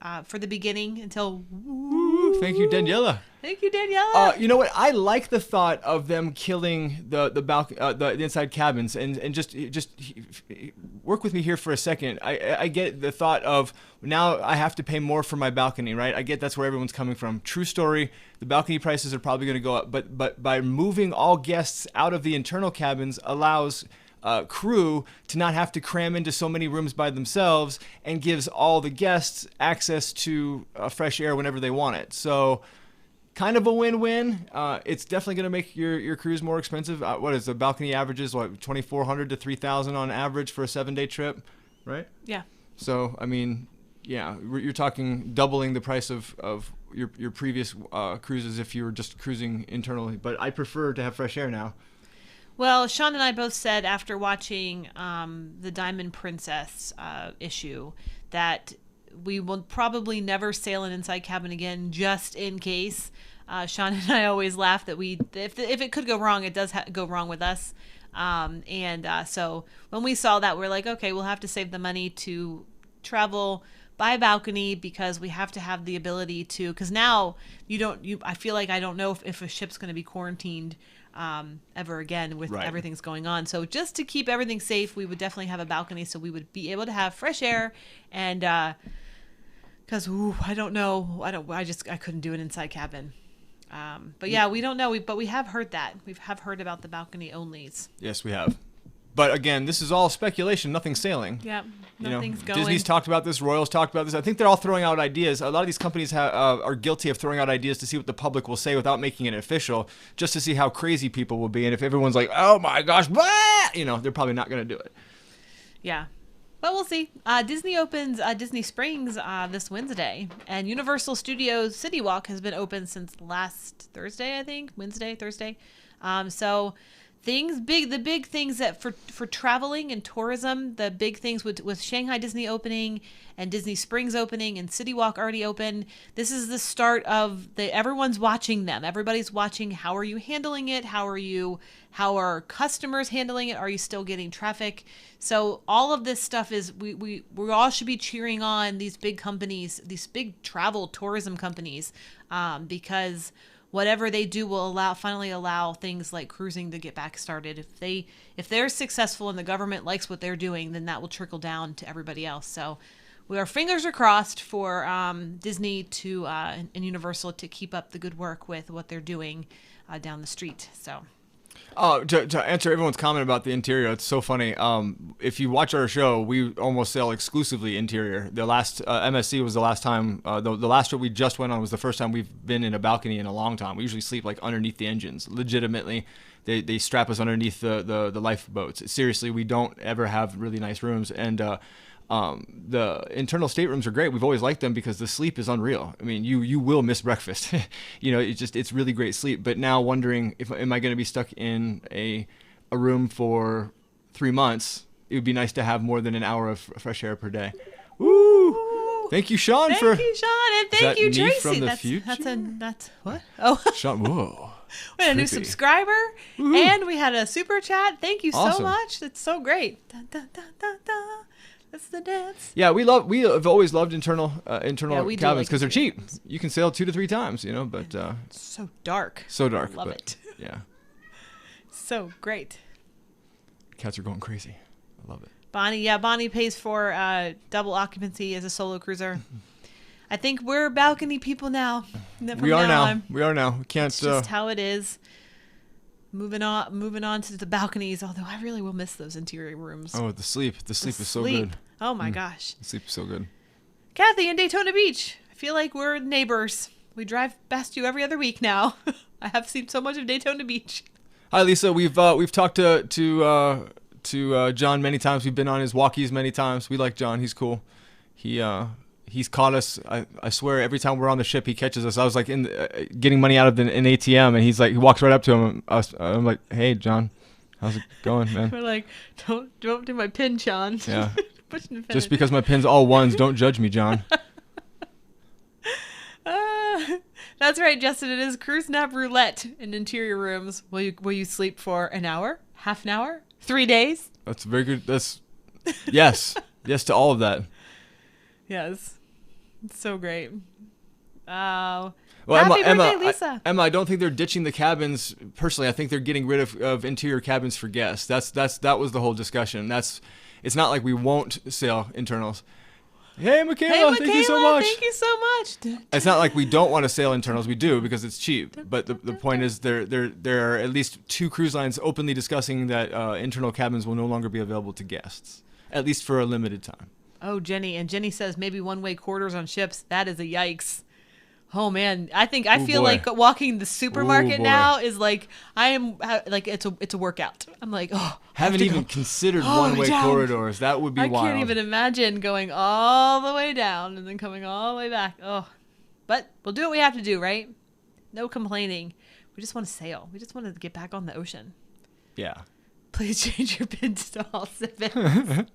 beginning until. Woo, thank you, Daniela. Thank you, Daniela. You know what? I like the thought of them killing the inside cabins and just work with me here for a second. I get the thought of now I have to pay more for my balcony, right? I get that's where everyone's coming from. True story. The balcony prices are probably going to go up, but by moving all guests out of the internal cabins allows crew to not have to cram into so many rooms by themselves and gives all the guests access to fresh air whenever they want it. So kind of a win-win. It's definitely going to make your cruise more expensive. What is the balcony averages? What, $2,400 to $3,000 on average for a 7-day trip, right? Yeah. So I mean, yeah, you're talking doubling the price of your previous cruises if you were just cruising internally. But I prefer to have fresh air now. Well, Sean and I both said after watching the Diamond Princess issue that we will probably never sail an inside cabin again, just in case. Sean and I always laugh that if it could go wrong, it does go wrong with us. So when we saw that, we're like, okay, we'll have to save the money to travel by balcony because we have to have the ability to. Because now I feel like I don't know if a ship's going to be quarantined ever again with everything's going on. So just to keep everything safe, we would definitely have a balcony so we would be able to have fresh air and because I don't know, I couldn't do an inside cabin. But yeah, we don't know. But we have heard that. We have heard about the balcony onlys. Yes, we have. But again, this is all speculation. Nothing's sailing. Yeah, nothing's going. Disney's talked about this. Royals talked about this. I think they're all throwing out ideas. A lot of these companies are guilty of throwing out ideas to see what the public will say without making it official, just to see how crazy people will be. And if everyone's like, "Oh my gosh," blah! They're probably not going to do it. Yeah. But we'll see. Disney opens Disney Springs this Wednesday, and Universal Studios City Walk has been open since last Thursday, I think. Wednesday, Thursday. So the big things that for traveling and tourism, the big things with Shanghai Disney opening and Disney Springs opening and City Walk already open. This is the start of everyone's watching them. Everybody's watching. How are you handling it? How are customers handling it? Are you still getting traffic? So all of this stuff is we all should be cheering on these big companies, these big travel tourism companies, because whatever they do will finally allow things like cruising to get back started. If they're successful and the government likes what they're doing, then that will trickle down to everybody else. So our fingers are crossed for Disney and Universal to keep up the good work with what they're doing down the street. So. To answer everyone's comment about the interior, it's so funny. If you watch our show, we almost sail exclusively interior. The last MSC was the last time. The last trip we just went on was the first time we've been in a balcony in a long time. We usually sleep like underneath the engines. Legitimately, they strap us underneath the lifeboats. Seriously, we don't ever have really nice rooms. And the internal staterooms are great. We've always liked them because the sleep is unreal. I mean, you will miss breakfast. It's really great sleep. But now wondering am I going to be stuck in a room for 3 months? It would be nice to have more than an hour of fresh air per day. Woo! Thank you, Sean, Thank you, Sean, and thank you, Is that me Tracy. from the future? That's what? Oh, Sean. Whoa. we had a new Trippy. subscriber, Woohoo. and we had a super chat. Thank you so Awesome. much. That's so great. Da, da, da, da, da. That's the dance. Yeah, we have always loved internal we do cabins like because they're interior cheap. You can sail 2 to 3 times, but It's so dark. so dark. Love but, it. Yeah, So great. cats are going crazy. I love it. Bonnie pays for double occupancy as a solo cruiser. I think we're balcony people now. We are now. We can't. It's just how it is. Moving on to the balconies. Although I really will miss those interior rooms. Oh, the sleep. The sleep is so good. Oh my gosh. The sleep is so good. Kathy in Daytona Beach. I feel like we're neighbors. We drive past you every other week now. I have seen so much of Daytona Beach. Hi, Lisa. We've talked to John many times. We've been on his walkies many times. We like John. He's cool. He's caught us. I swear, every time we're on the ship, he catches us. I was like getting money out of an ATM, and he's like, he walks right up to him. I'm like, hey, John, how's it going, man? We're like, don't do my pin, Sean. Yeah. Pushing the pin. Just because my pin's all ones, don't judge me, John. That's right, Justin. It is cruise nap roulette in interior rooms. Will you sleep for an hour, half an hour, 3 days? That's very good. That's yes to all of that. Yes, it's so great. Well, Happy birthday, Emma, Lisa. Emma, I don't think they're ditching the cabins. Personally, I think they're getting rid of interior cabins for guests. That was the whole discussion. It's not like we won't sail internals. Hey, Michaela, thank you so much. Thank you so much. It's not like we don't want to sail internals. We do because it's cheap. But the point is there are at least 2 cruise lines openly discussing that internal cabins will no longer be available to guests, at least for a limited time. Oh, Jenny says maybe one-way quarters on ships. That is a yikes. Oh man, I feel boy. like walking the supermarket boy. now is like it's a workout. I'm like, oh, Haven't even considered one-way down. corridors. That would be I wild. can't even imagine going all the way down and then coming all the way back. Oh, but we'll do what we have to do, right? No complaining. We just want to sail. We just want to get back on the ocean. Yeah. Please change your pins to all 7.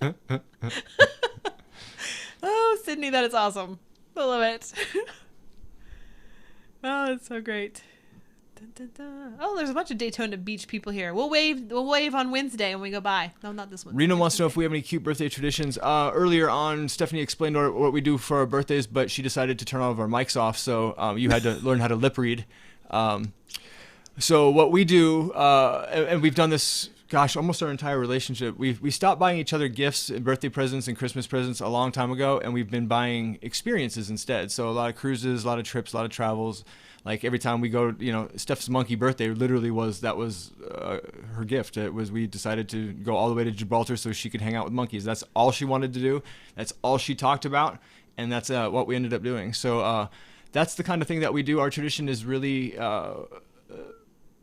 Oh, Sydney, that is awesome. I love it. Oh, it's so great. Dun, dun, dun. Oh, there's a bunch of Daytona Beach people here. We'll wave on Wednesday when we go by. No, not this one. Rena wants to know if we have any cute birthday traditions. Earlier on, Stephanie explained what we do for our birthdays, but she decided to turn all of our mics off, so you had to learn how to lip read. So what we do, and we've done this, gosh, almost our entire relationship. We stopped buying each other gifts and birthday presents and Christmas presents a long time ago, and we've been buying experiences instead. So a lot of cruises, a lot of trips, a lot of travels. Like every time we go, Steph's monkey birthday literally was her gift. It was, we decided to go all the way to Gibraltar so she could hang out with monkeys. That's all she wanted to do. That's all she talked about, and that's what we ended up doing. So that's the kind of thing that we do. Our tradition is really.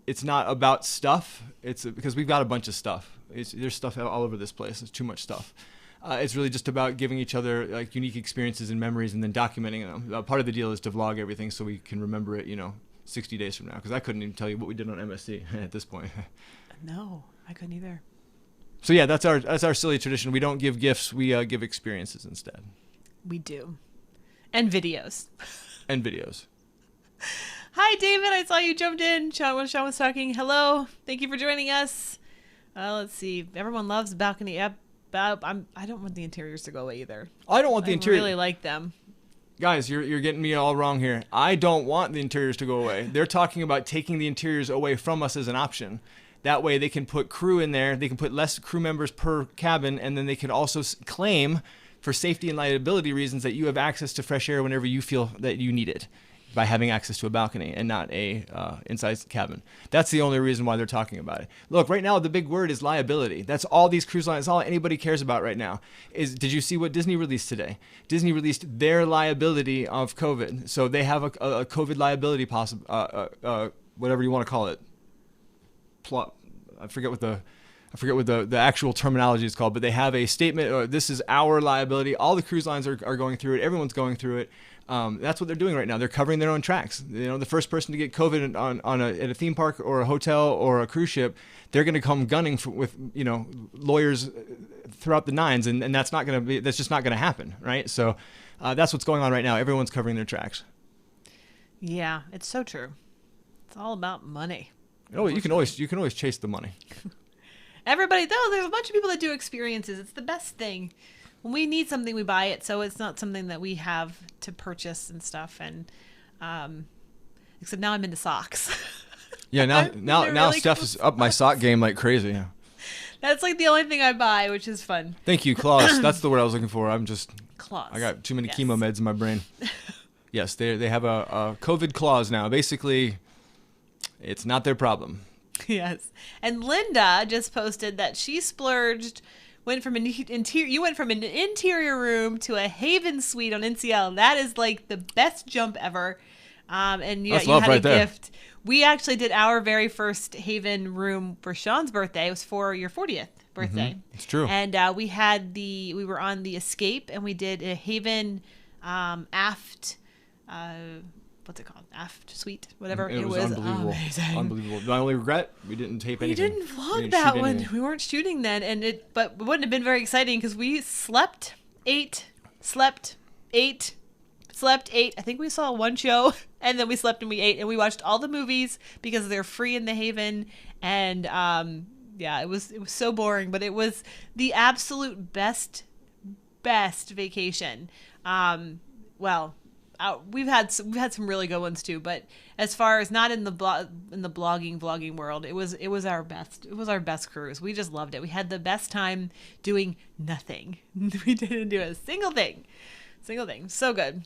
It's not about stuff. It's because we've got a bunch of stuff. There's stuff all over this place. There's too much stuff. It's really just about giving each other like unique experiences and memories and then documenting them. Part of the deal is to vlog everything so we can remember it, 60 days from now. Because I couldn't even tell you what we did on MSC at this point. No, I couldn't either. So yeah, that's our silly tradition. We don't give gifts. We give experiences instead. We do. And videos. And videos. Hi, David. I saw you jumped in. Sean was talking. Hello. Thank you for joining us. Let's see. Everyone loves the balcony. I don't want the interiors to go away either. I don't want the interior. I really like them. Guys, you're getting me all wrong here. I don't want the interiors to go away. They're talking about taking the interiors away from us as an option. That way they can put crew in there. They can put less crew members per cabin, and then they can also claim for safety and liability reasons that you have access to fresh air whenever you feel that you need it, by having access to a balcony and not a inside cabin. That's the only reason why they're talking about it. Look, right now the big word is liability. That's all these cruise lines, all anybody cares about right now. Did you see what Disney released today? Disney released their liability of COVID. So they have a COVID liability whatever you want to call it. I forget what the actual terminology is called, but they have a statement. This is our liability. All the cruise lines are going through it. Everyone's going through it. That's what they're doing right now. They're covering their own tracks. The first person to get COVID at a theme park or a hotel or a cruise ship, they're going to come gunning with lawyers throughout the nines, and that's just not going to happen, right? So That's what's going on right now. Everyone's covering their tracks. Yeah, it's so true. It's all about money. Oh, you can always chase the money. Everybody, though, there's a bunch of people that do experiences. It's the best thing. When we need something, we buy it. So it's not something that we have to purchase and stuff. And except now I'm into socks. Yeah, now really Steph cool is up my sock game like crazy. Yeah. That's like the only thing I buy, which is fun. Thank you, claws. That's the word I was looking for. Claws. I got too many Yes. chemo meds in my brain. Yes, they have a COVID clause now. Basically, it's not their problem. Yes. And Linda just posted that she splurged, went from an interior room to a Haven suite on NCL. That is like the best jump ever. And you That's you love had right a there. gift. We actually did our very first Haven room for Sean's birthday. It was for your 40th birthday. It's true. And we were on the Escape, and we did a Haven aft. What's it called? Aft suite, whatever. It was unbelievable. Amazing. Unbelievable. My only regret, we didn't tape We anything. didn't vlog shoot that one. anything. We weren't shooting then, but it wouldn't have been very exciting because we slept, ate, slept, ate. I think we saw one show, and then we slept and we ate, and we watched all the movies because they're free in the Haven. And yeah, it was so boring, but it was the absolute best vacation. We've had some really good ones too, but as far as not in the vlogging world, it was our best cruise. We just loved it. We had the best time doing nothing. We didn't do a single thing. So good.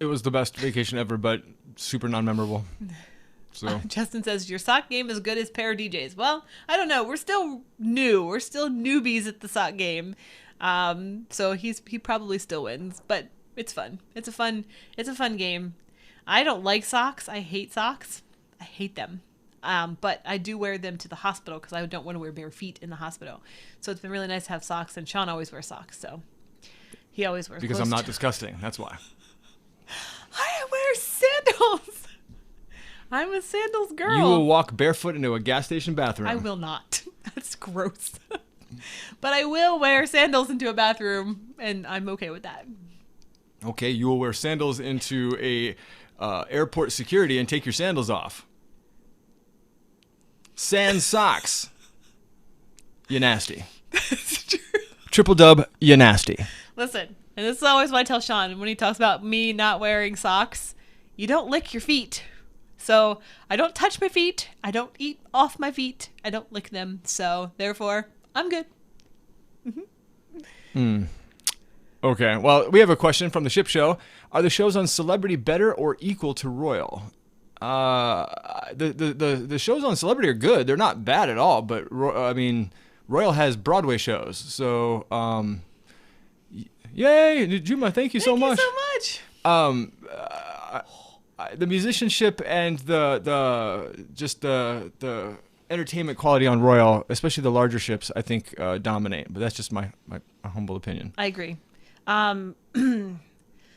It was the best vacation ever, but super non-memorable. So Justin says your sock game is good as pair DJs. Well, I don't know. We're still new. We're still newbies at the sock game. So he probably still wins, but it's fun. It's a fun game. I don't like socks. I hate socks. I hate them. But I do wear them to the hospital because I don't want to wear bare feet in the hospital. So it's been really nice to have socks, and Sean always wears socks. So he always wears because closed I'm not disgusting. That's why. I wear sandals. I'm a sandals girl. You will walk barefoot into a gas station bathroom. I will not. That's gross. But I will wear sandals into a bathroom, and I'm okay with that. Okay, you will wear sandals into a airport security and take your sandals off. Sans socks. You nasty. That's true. Triple dub, you nasty. Listen, and this is always what I tell Sean when he talks about me not wearing socks. You don't lick your feet. So I don't touch my feet. I don't eat off my feet. I don't lick them. So therefore, I'm good. Okay, well, we have a question from the Ship Show. Are the shows on Celebrity better or equal to Royal? The shows on Celebrity are good. They're not bad at all, but Royal has Broadway shows. So, yay, Juma, thank you so much. Thank you so much. The musicianship and the entertainment quality on Royal, especially the larger ships, I think dominate. But that's just my humble opinion. I agree.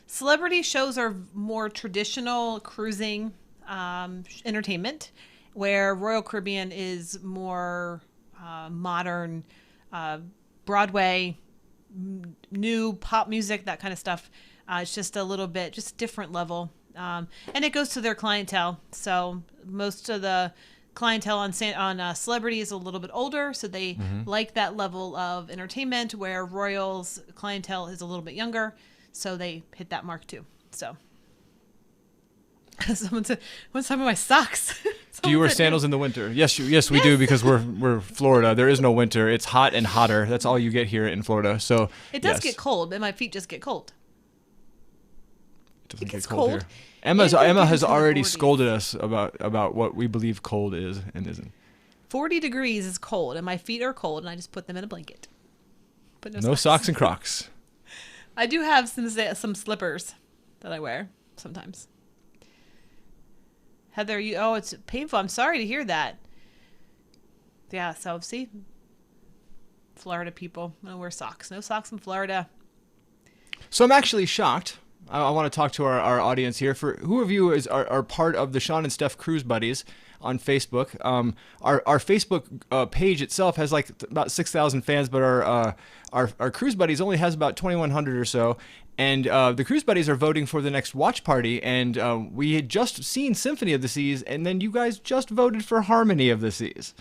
Celebrity shows are more traditional cruising entertainment, where Royal Caribbean is more modern, Broadway, new pop music, that kind of stuff. It's just a little bit, just different level. And it goes to their clientele. So most of the clientele on Celebrity is a little bit older, so they like that level of entertainment, where Royal's clientele is a little bit younger, so they hit that mark too. So someone said, "What's some of my socks?" Do you wear sandals in the winter? Yes, we do, because we're Florida. There is no winter. It's hot and hotter. That's all you get here in Florida. So It does yes. get cold, but my feet just get cold. It doesn't It get gets cold cold. here. Emma It gets has into the already 40s. scolded us about what we believe cold is and isn't. 40 degrees is cold, and my feet are cold, and I just put them in a blanket. But No socks and Crocs. I do have some slippers that I wear sometimes. Heather, it's painful. I'm sorry to hear that. Yeah, so see, Florida people, I wear socks. No socks in Florida. So I'm actually shocked. I want to talk to our audience here. For who of you are part of the Sean and Steph Cruise Buddies? on Facebook. Our Facebook page itself has like about 6,000 fans, but our Cruise Buddies only has about 2,100 or so. And the Cruise Buddies are voting for the next watch party, and we had just seen Symphony of the Seas, and then you guys just voted for Harmony of the Seas.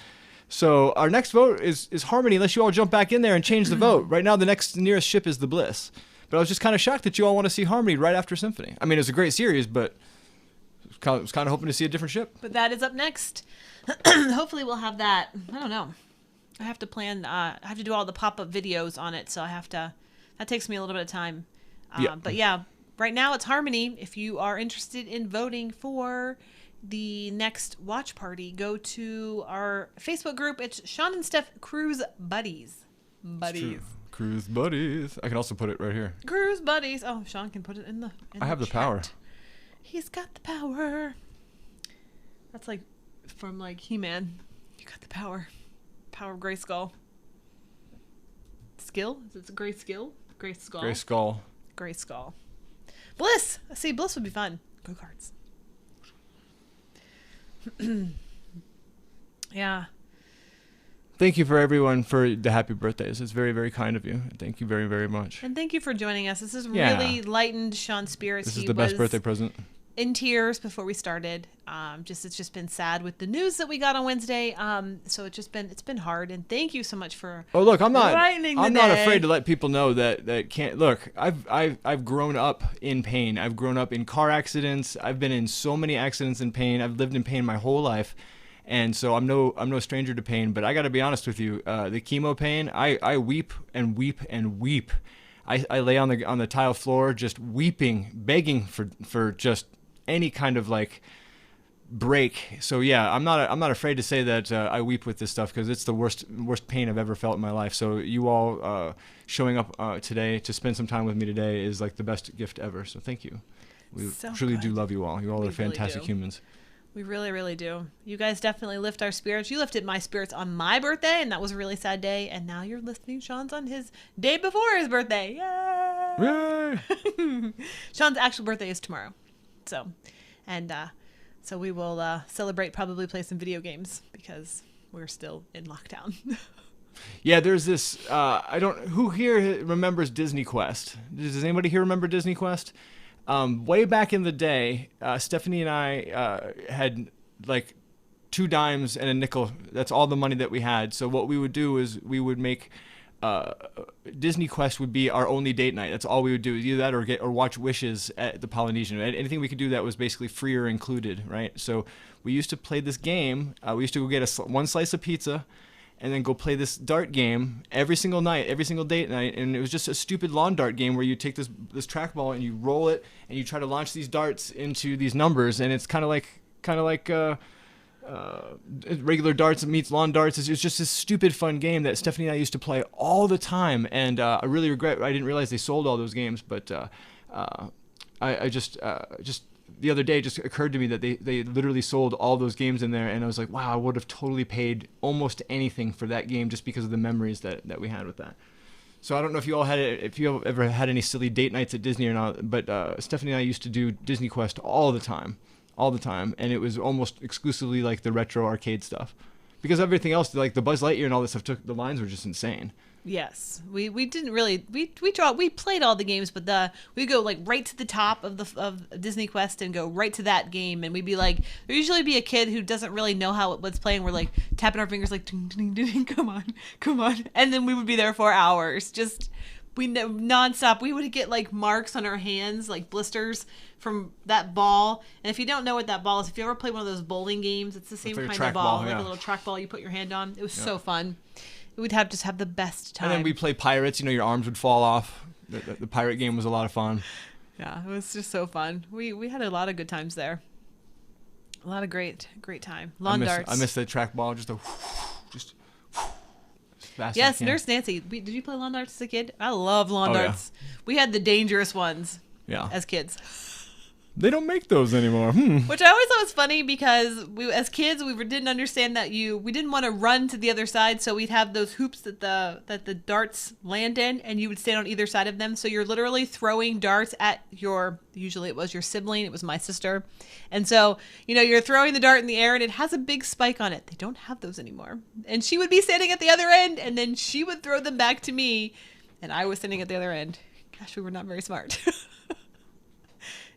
So our next vote is Harmony, unless you all jump back in there and change the vote. Right now, the next nearest ship is the Bliss. But I was just kind of shocked that you all want to see Harmony right after Symphony. I mean, it was a great series, but I was kind of hoping to see a different ship. But that is up next. Hopefully we'll have that. I don't know. I have to plan. I have to do all the pop-up videos on it, so I have to. That takes me a little bit of time. Yeah. But yeah, right now it's Harmony. If you are interested in voting for the next watch party, go to our Facebook group. It's Sean and Stef Cruise Buddies. Cruise Buddies. I can also put it right here. Cruise Buddies. Oh, Sean can put it in the. I have the power. He's got the power. That's like from like He-Man. You got the power. Power of Grayskull. Skill? Is it Gray Skill? Gray Skull. Gray Skull. Gray Skull. Bliss. See, Bliss would be fun. Go cards. Yeah. Thank you for everyone for the happy birthdays. It's very, very kind of you. Thank you very, very much. And thank you for joining us. This has Yeah. really lightened Sean's spirits. This is the best birthday present. In tears before we started. It's just been sad with the news that we got on Wednesday. So it's been hard. And thank you so much for. Oh look, I'm not day. afraid to let people know that can't look. I've grown up in pain. I've grown up in car accidents. I've been in so many accidents in pain. I've lived in pain my whole life. And so I'm no stranger to pain, but I got to be honest with you. The chemo pain, I weep and weep and weep. I lay on the tile floor just weeping, begging for just any kind of like break. So yeah, I'm not afraid to say that I weep with this stuff because it's the worst pain I've ever felt in my life. So you all showing up today to spend some time with me today is like the best gift ever. So thank you. We So truly good. do love you all. You all We are fantastic really do. humans. We really, really do. You guys definitely lift our spirits. You lifted my spirits on my birthday, and that was a really sad day. And now you're lifting Sean's on his day before his birthday. Yay! Yay! Sean's actual birthday is tomorrow. So we will celebrate, probably play some video games because we're still in lockdown. Yeah, there's this. Who here remembers Disney Quest? Does anybody here remember Disney Quest? Way back in the day, Stephanie and I had like 2 dimes and a nickel. That's all the money that we had. So what we would do is we would make Disney Quest would be our only date night. That's all we would do. Either that or watch Wishes at the Polynesian. Anything we could do that was basically free or included, right? So we used to play this game. We used to go get one slice of pizza and then go play this dart game every single night, every single date night. And it was just a stupid lawn dart game where you take this trackball and you roll it and you try to launch these darts into these numbers. And it's kind of like regular darts meets lawn darts. It's just this stupid fun game that Stephanie and I used to play all the time. And I really regret I didn't realize they sold all those games. But I just the other day it just occurred to me that they literally sold all those games in there, and I was like, wow, I would have totally paid almost anything for that game just because of the memories that we had with that. So I don't know if you all ever had any silly date nights at Disney or not, but Stephanie and I used to do Disney Quest all the time, and it was almost exclusively like the retro arcade stuff, because everything else, like the Buzz Lightyear and all this stuff, the lines were just insane. Yes, we didn't really we played all the games, but we'd go like right to the top of Disney Quest and go right to that game, and we'd be like, there usually be a kid who doesn't really know what's playing. We're like tapping our fingers like ding, ding, ding, come on, and then we would be there for hours, just nonstop. We would get like marks on our hands, like blisters from that ball. And if you don't know what that ball is, if you ever play one of those bowling games, it's the same like kind of ball, like yeah. a little track ball you put your hand on. It was so fun. We'd have the best time. And then we play pirates. Your arms would fall off. The pirate game was a lot of fun. Yeah, it was just so fun. We had a lot of good times there. A lot of great time. Lawn darts. I miss the trackball. Just fast. Yes, Nurse Nancy. Did you play lawn darts as a kid? I love lawn darts. Yeah. We had the dangerous ones. Yeah. As kids. They don't make those anymore. Which I always thought was funny because as kids, we didn't understand that we didn't want to run to the other side, so we'd have those hoops that the darts land in, and you would stand on either side of them. So you're literally throwing darts at usually it was your sibling, it was my sister. And so, you're throwing the dart in the air and it has a big spike on it. They don't have those anymore. And she would be standing at the other end, and then she would throw them back to me, and I was standing at the other end. Gosh, we were not very smart.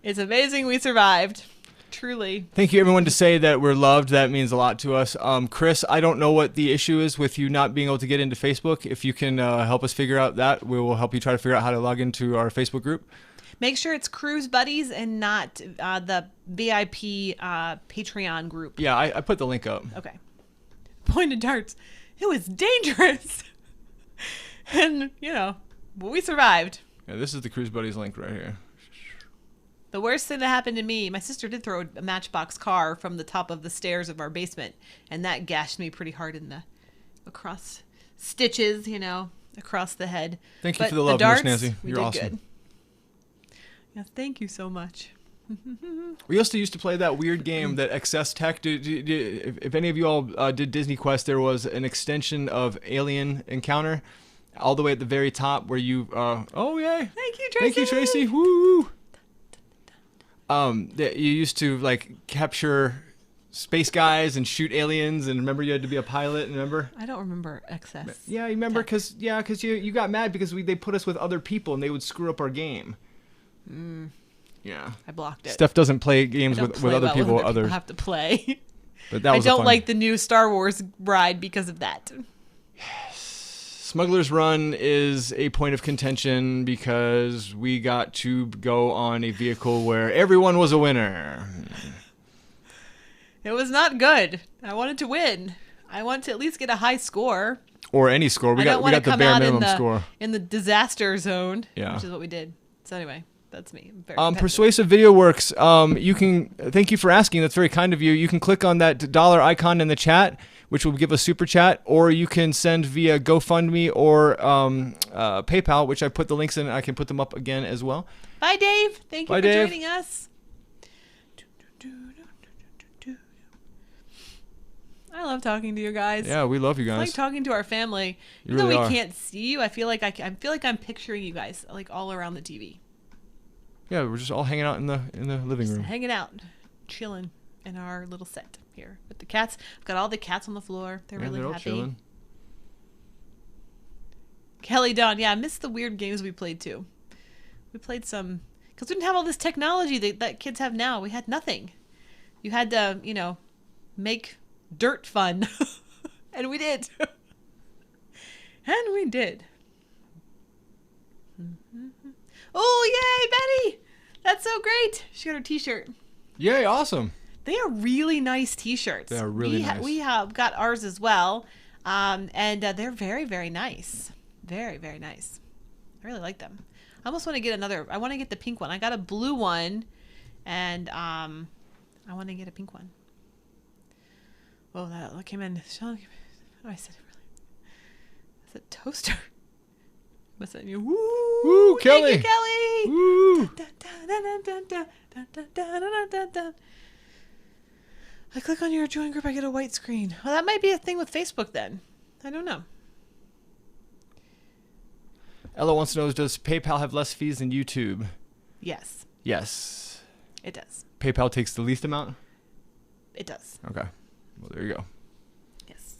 It's amazing we survived. Truly. Thank you, everyone, to say that we're loved. That means a lot to us. Chris, I don't know what the issue is with you not being able to get into Facebook. If you can help us figure out that, we will help you try to figure out how to log into our Facebook group. Make sure it's Cruise Buddies and not the VIP Patreon group. Yeah, I put the link up. Okay. Pointed darts. It was dangerous. And, but we survived. Yeah, this is the Cruise Buddies link right here. The worst thing that happened to me, my sister did throw a Matchbox car from the top of the stairs of our basement, and that gashed me pretty hard across stitches, across the head. Thank you but for the love, darts, Nurse Nancy. we You're did awesome. Good. Yeah, thank you so much. We also used to play that weird game that Excess Tech. If any of you all did Disney Quest, there was an extension of Alien Encounter, all the way at the very top where you. Oh yay! Thank you, Tracy. Thank you, Tracy. Woo! That you used to capture space guys and shoot aliens, and remember you had to be a pilot. Remember? I don't remember Excess. Yeah, you remember because you got mad because they put us with other people and they would screw up our game. Yeah. I blocked it. Steph doesn't play games with other people. Other have to play. But that was I don't like the new Star Wars ride because of that. Smuggler's Run is a point of contention because we got to go on a vehicle where everyone was a winner. It was not good. I wanted to win. I want to at least get a high score. Or any score. We got the bare minimum score. In the disaster zone, yeah. Which is what we did. So anyway, that's me. Persuasive Video Works. Thank you for asking. That's very kind of you. You can click on that dollar icon in the chat, which will give a super chat, or you can send via GoFundMe or PayPal, which I put the links in. I can put them up again as well. Bye, Dave. Thank you for joining us. I love talking to you guys. Yeah, we love you guys. It's like talking to our family. Even though we can't see you, I feel like I'm picturing you guys all around the TV. Yeah, we're just all hanging out in the living room. Hanging out, chilling in our little set here with the cats. I've got all the cats on the floor. They're really happy. Chilling. Kelly Dawn, yeah, I miss the weird games we played too. We played some because we didn't have all this technology that kids have now. We had nothing. You had to, make dirt fun, and we did. And we did. Oh, yay, Betty! That's so great. She got her t-shirt. Yay, awesome. They are really nice t-shirts. They are really nice. We have got ours as well, and they're very, very nice. Very, very nice. I really like them. I almost want to get I want to get the pink one. I got a blue one, and I want to get a pink one. Whoa, that came in. Sean, oh, I said it really. I said toaster. What's that? You? Woo, Kelly. Thank you, Kelly. Woo. I click on your join group, I get a white screen. Well, that might be a thing with Facebook then. I don't know. Ella wants to know, does PayPal have less fees than YouTube? Yes. Yes. It does. PayPal takes the least amount? It does. Okay. Well, there you go. Yes.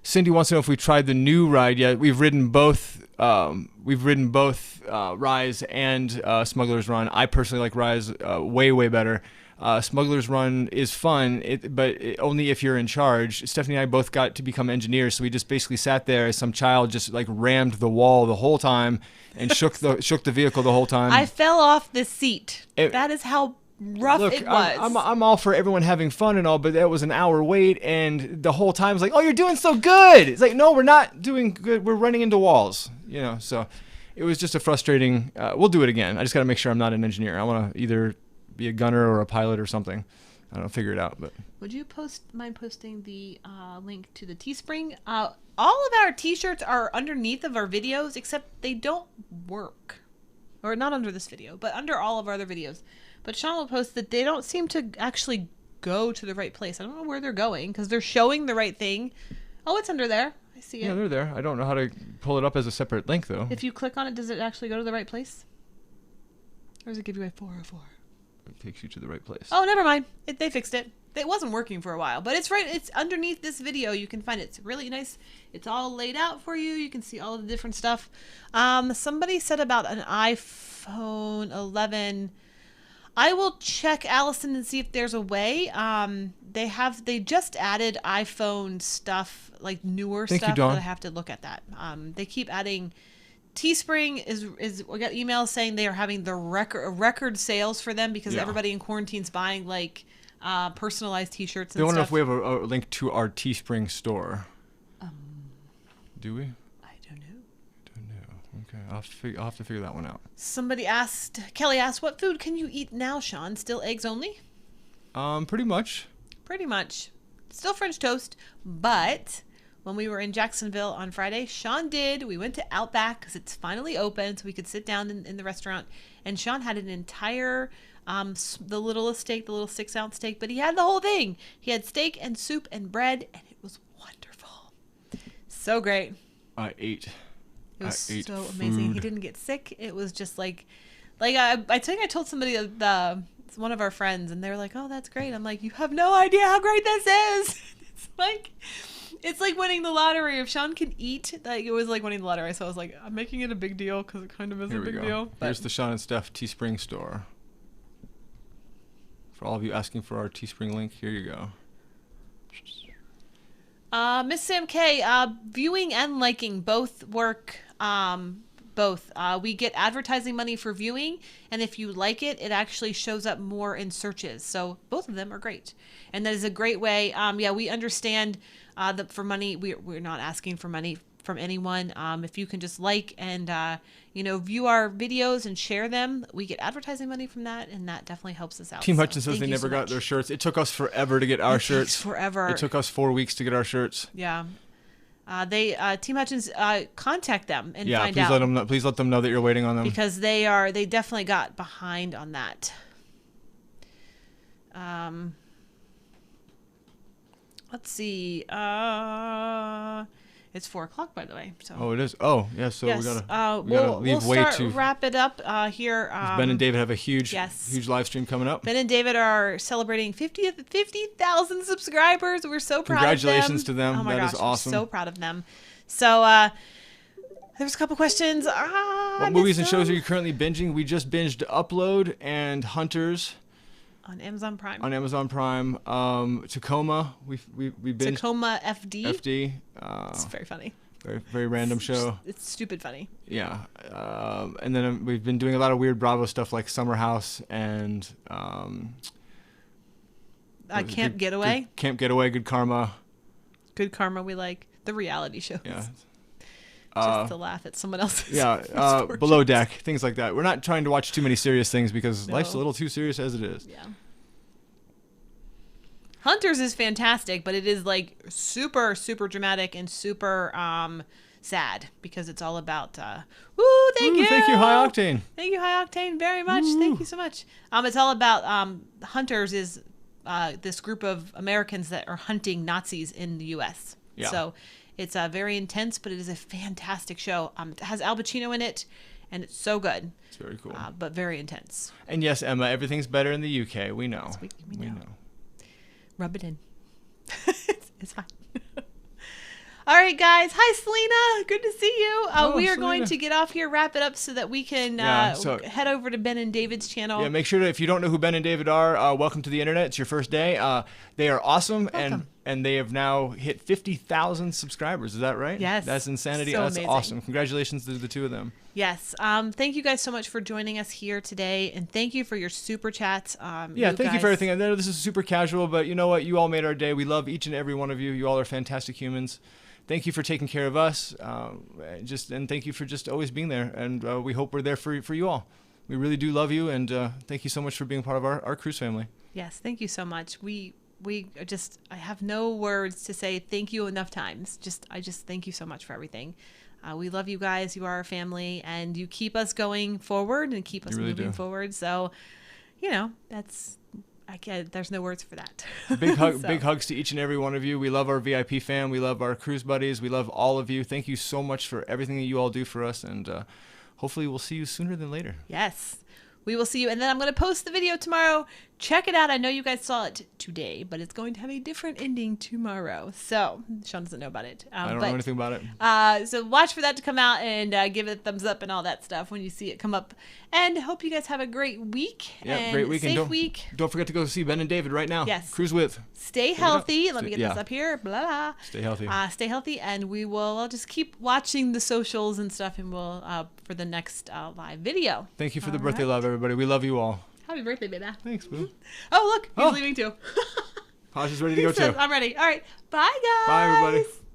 Cindy wants to know if we tried the new ride yet. We've ridden both. Rise and Smuggler's Run. I personally like Rise way better. Smuggler's Run is fun, but only if you're in charge. Stephanie and I both got to become engineers, so we just basically sat there as some child, just rammed the wall the whole time and shook the vehicle the whole time. I fell off the seat. That is how rough it was. I'm all for everyone having fun and all, but that was an hour wait, and the whole time it's like, oh, you're doing so good. It's like, no, we're not doing good. We're running into walls, So it was just a frustrating. We'll do it again. I just got to make sure I'm not an engineer. I want to either be a gunner or a pilot or something. I don't know, figure it out. But Would you mind posting the link to the Teespring? All of our T-shirts are underneath of our videos, except they don't work, or not under this video, but under all of our other videos. But Sean will post that they don't seem to actually go to the right place. I don't know where they're going because they're showing the right thing. Oh, it's under there. I see it. yeah, they're there. I don't know how to pull it up as a separate link though. If you click on it, does it actually go to the right place? Or does it give you a 404? It takes you to the right place. Oh, never mind. They fixed it. It wasn't working for a while, but it's right. It's underneath this video. You can find it. It's really nice. It's all laid out for you. You can see all of the different stuff. Somebody said about an iPhone 11. I will check Allison and see if there's a way. They just added iPhone stuff, like newer Thank stuff. you, Dawn. But I have to look at that. They keep adding. Teespring is we got emails saying they are having the record sales for them because everybody in quarantine's buying like personalized T-shirts and They want to know stuff. if we have a link to our Teespring store. Do we? I don't know. Don't know. Okay, I'll have to figure that one out. Kelly asked, what food can you eat now, Sean? Still eggs only? Pretty much. Pretty much. Still French toast, but when we were in Jacksonville on Friday, we went to Outback because it's finally open so we could sit down in the restaurant, and Sean had an entire the littlest steak, the little 6-ounce steak, but he had the whole thing. He had steak and soup and bread, and it was wonderful. So great. I ate. It was I ate so amazing. He food. didn't get sick. It was just like I think I told somebody one of our friends, and they were like, "Oh, that's great." I'm like, "You have no idea how great this is." It's like winning the lottery. If Sean can eat, like it was like winning the lottery. So I was like, I'm making it a big deal because it kind of is Here a we big go. deal. Here's the Sean and Stef Teespring store. For all of you asking for our Teespring link, here you go. Miss Sam K, viewing and liking both work. Both. We get advertising money for viewing, and if you like it, it actually shows up more in searches. So both of them are great, and that is a great way. We understand that for money, we're not asking for money from anyone. If you can just like and view our videos and share them, we get advertising money from that, and that definitely helps us out. Team So Hutchins says thank they you never so got much. their shirts. It took us forever to get our shirts. Forever. It took us 4 weeks to get our shirts. Yeah. Team Hutchins, contact them and Yeah, find please out. let them know. Please let them know that you're waiting on them. Because they definitely got behind on that. Let's see. It's 4:00, by the way. So. Oh, it is. Oh, yeah. So yes. we gotta We'll leave way start too. wrap it up here. Ben and David have a huge yes. live stream coming up. Ben and David are celebrating 50,000 subscribers. We're so proud of them. Congratulations to them. Oh my That gosh, is awesome. We're so proud of them. So there's a couple questions. What movies and shows are you currently binging? We just binged Upload and Hunters on Amazon Prime? on Amazon Prime. Tacoma. We binged Tacoma FD. FD. It's very funny. Very very random show. It's stupid funny. Yeah. And then we've been doing a lot of weird Bravo stuff like Summer House and Camp Getaway. Camp Getaway. Good Karma. Good Karma. We like the reality shows. Yeah. Just to laugh at someone else's. Yeah, misfortunes. Below Deck, things like that. We're not trying to watch too many serious things because No. life's a little too serious as it is. Yeah. Hunters is fantastic, but it is like super, super dramatic and super sad because it's all about. Thank you, High Octane. Thank you, High Octane, very much. Ooh. Thank you so much. It's all about Hunters is this group of Americans that are hunting Nazis in the U.S. Yeah. So it's very intense, but it is a fantastic show. It has Al Pacino in it, and it's so good. It's very cool. But very intense. And yes, Emma, everything's better in the UK. We know. We know. Rub it in. it's fine. All right, guys. Hi, Selena. Good to see you. We are going Selena. to get off here, wrap it up so that we can head over to Ben and David's channel. Yeah, make sure if you don't know who Ben and David are, welcome to the internet. It's your first day. They are awesome, and they have now hit 50,000 subscribers. Is that right? Yes. That's insanity. So That's amazing. awesome. Congratulations to the two of them. Yes. Thank you guys so much for joining us here today, and thank you for your super chats. Thank you for everything. I know this is super casual, but you know what? You all made our day. We love each and every one of you. You all are fantastic humans. Thank you for taking care of us, and thank you for just always being there. And we hope we're there for you all. We really do love you, and thank you so much for being part of our cruise family. Yes, thank you so much. I have no words to say thank you enough times. I just thank you so much for everything. We love you guys. You are our family, and you keep us going forward and keep us moving forward. So, there's no words for that. Big hugs to each and every one of you. We love our VIP fam. We love our cruise buddies. We love all of you. Thank you so much for everything that you all do for us, and hopefully we'll see you sooner than later. Yes. We will see you. And then I'm going to post the video tomorrow. Check it out. I know you guys saw it today, but it's going to have a different ending tomorrow. So Sean doesn't know about it. I don't know anything about it. So watch for that to come out and give it a thumbs up and all that stuff when you see it come up. And hope you guys have a great week. Yeah, and great week. Safe And week. Don't forget to go see Ben and David right now. Yes. Cruise with. Stay healthy. Let me get this up here. Blah, blah. Stay healthy. Stay healthy. And we will just keep watching the socials and stuff, and we'll for the next live video. Thank you for the birthday love, everybody. We love you all. Happy birthday, baby. Thanks, boo. Oh, look. He's leaving too. Posh is ready to go too. I'm ready. All right. Bye, guys. Bye, everybody.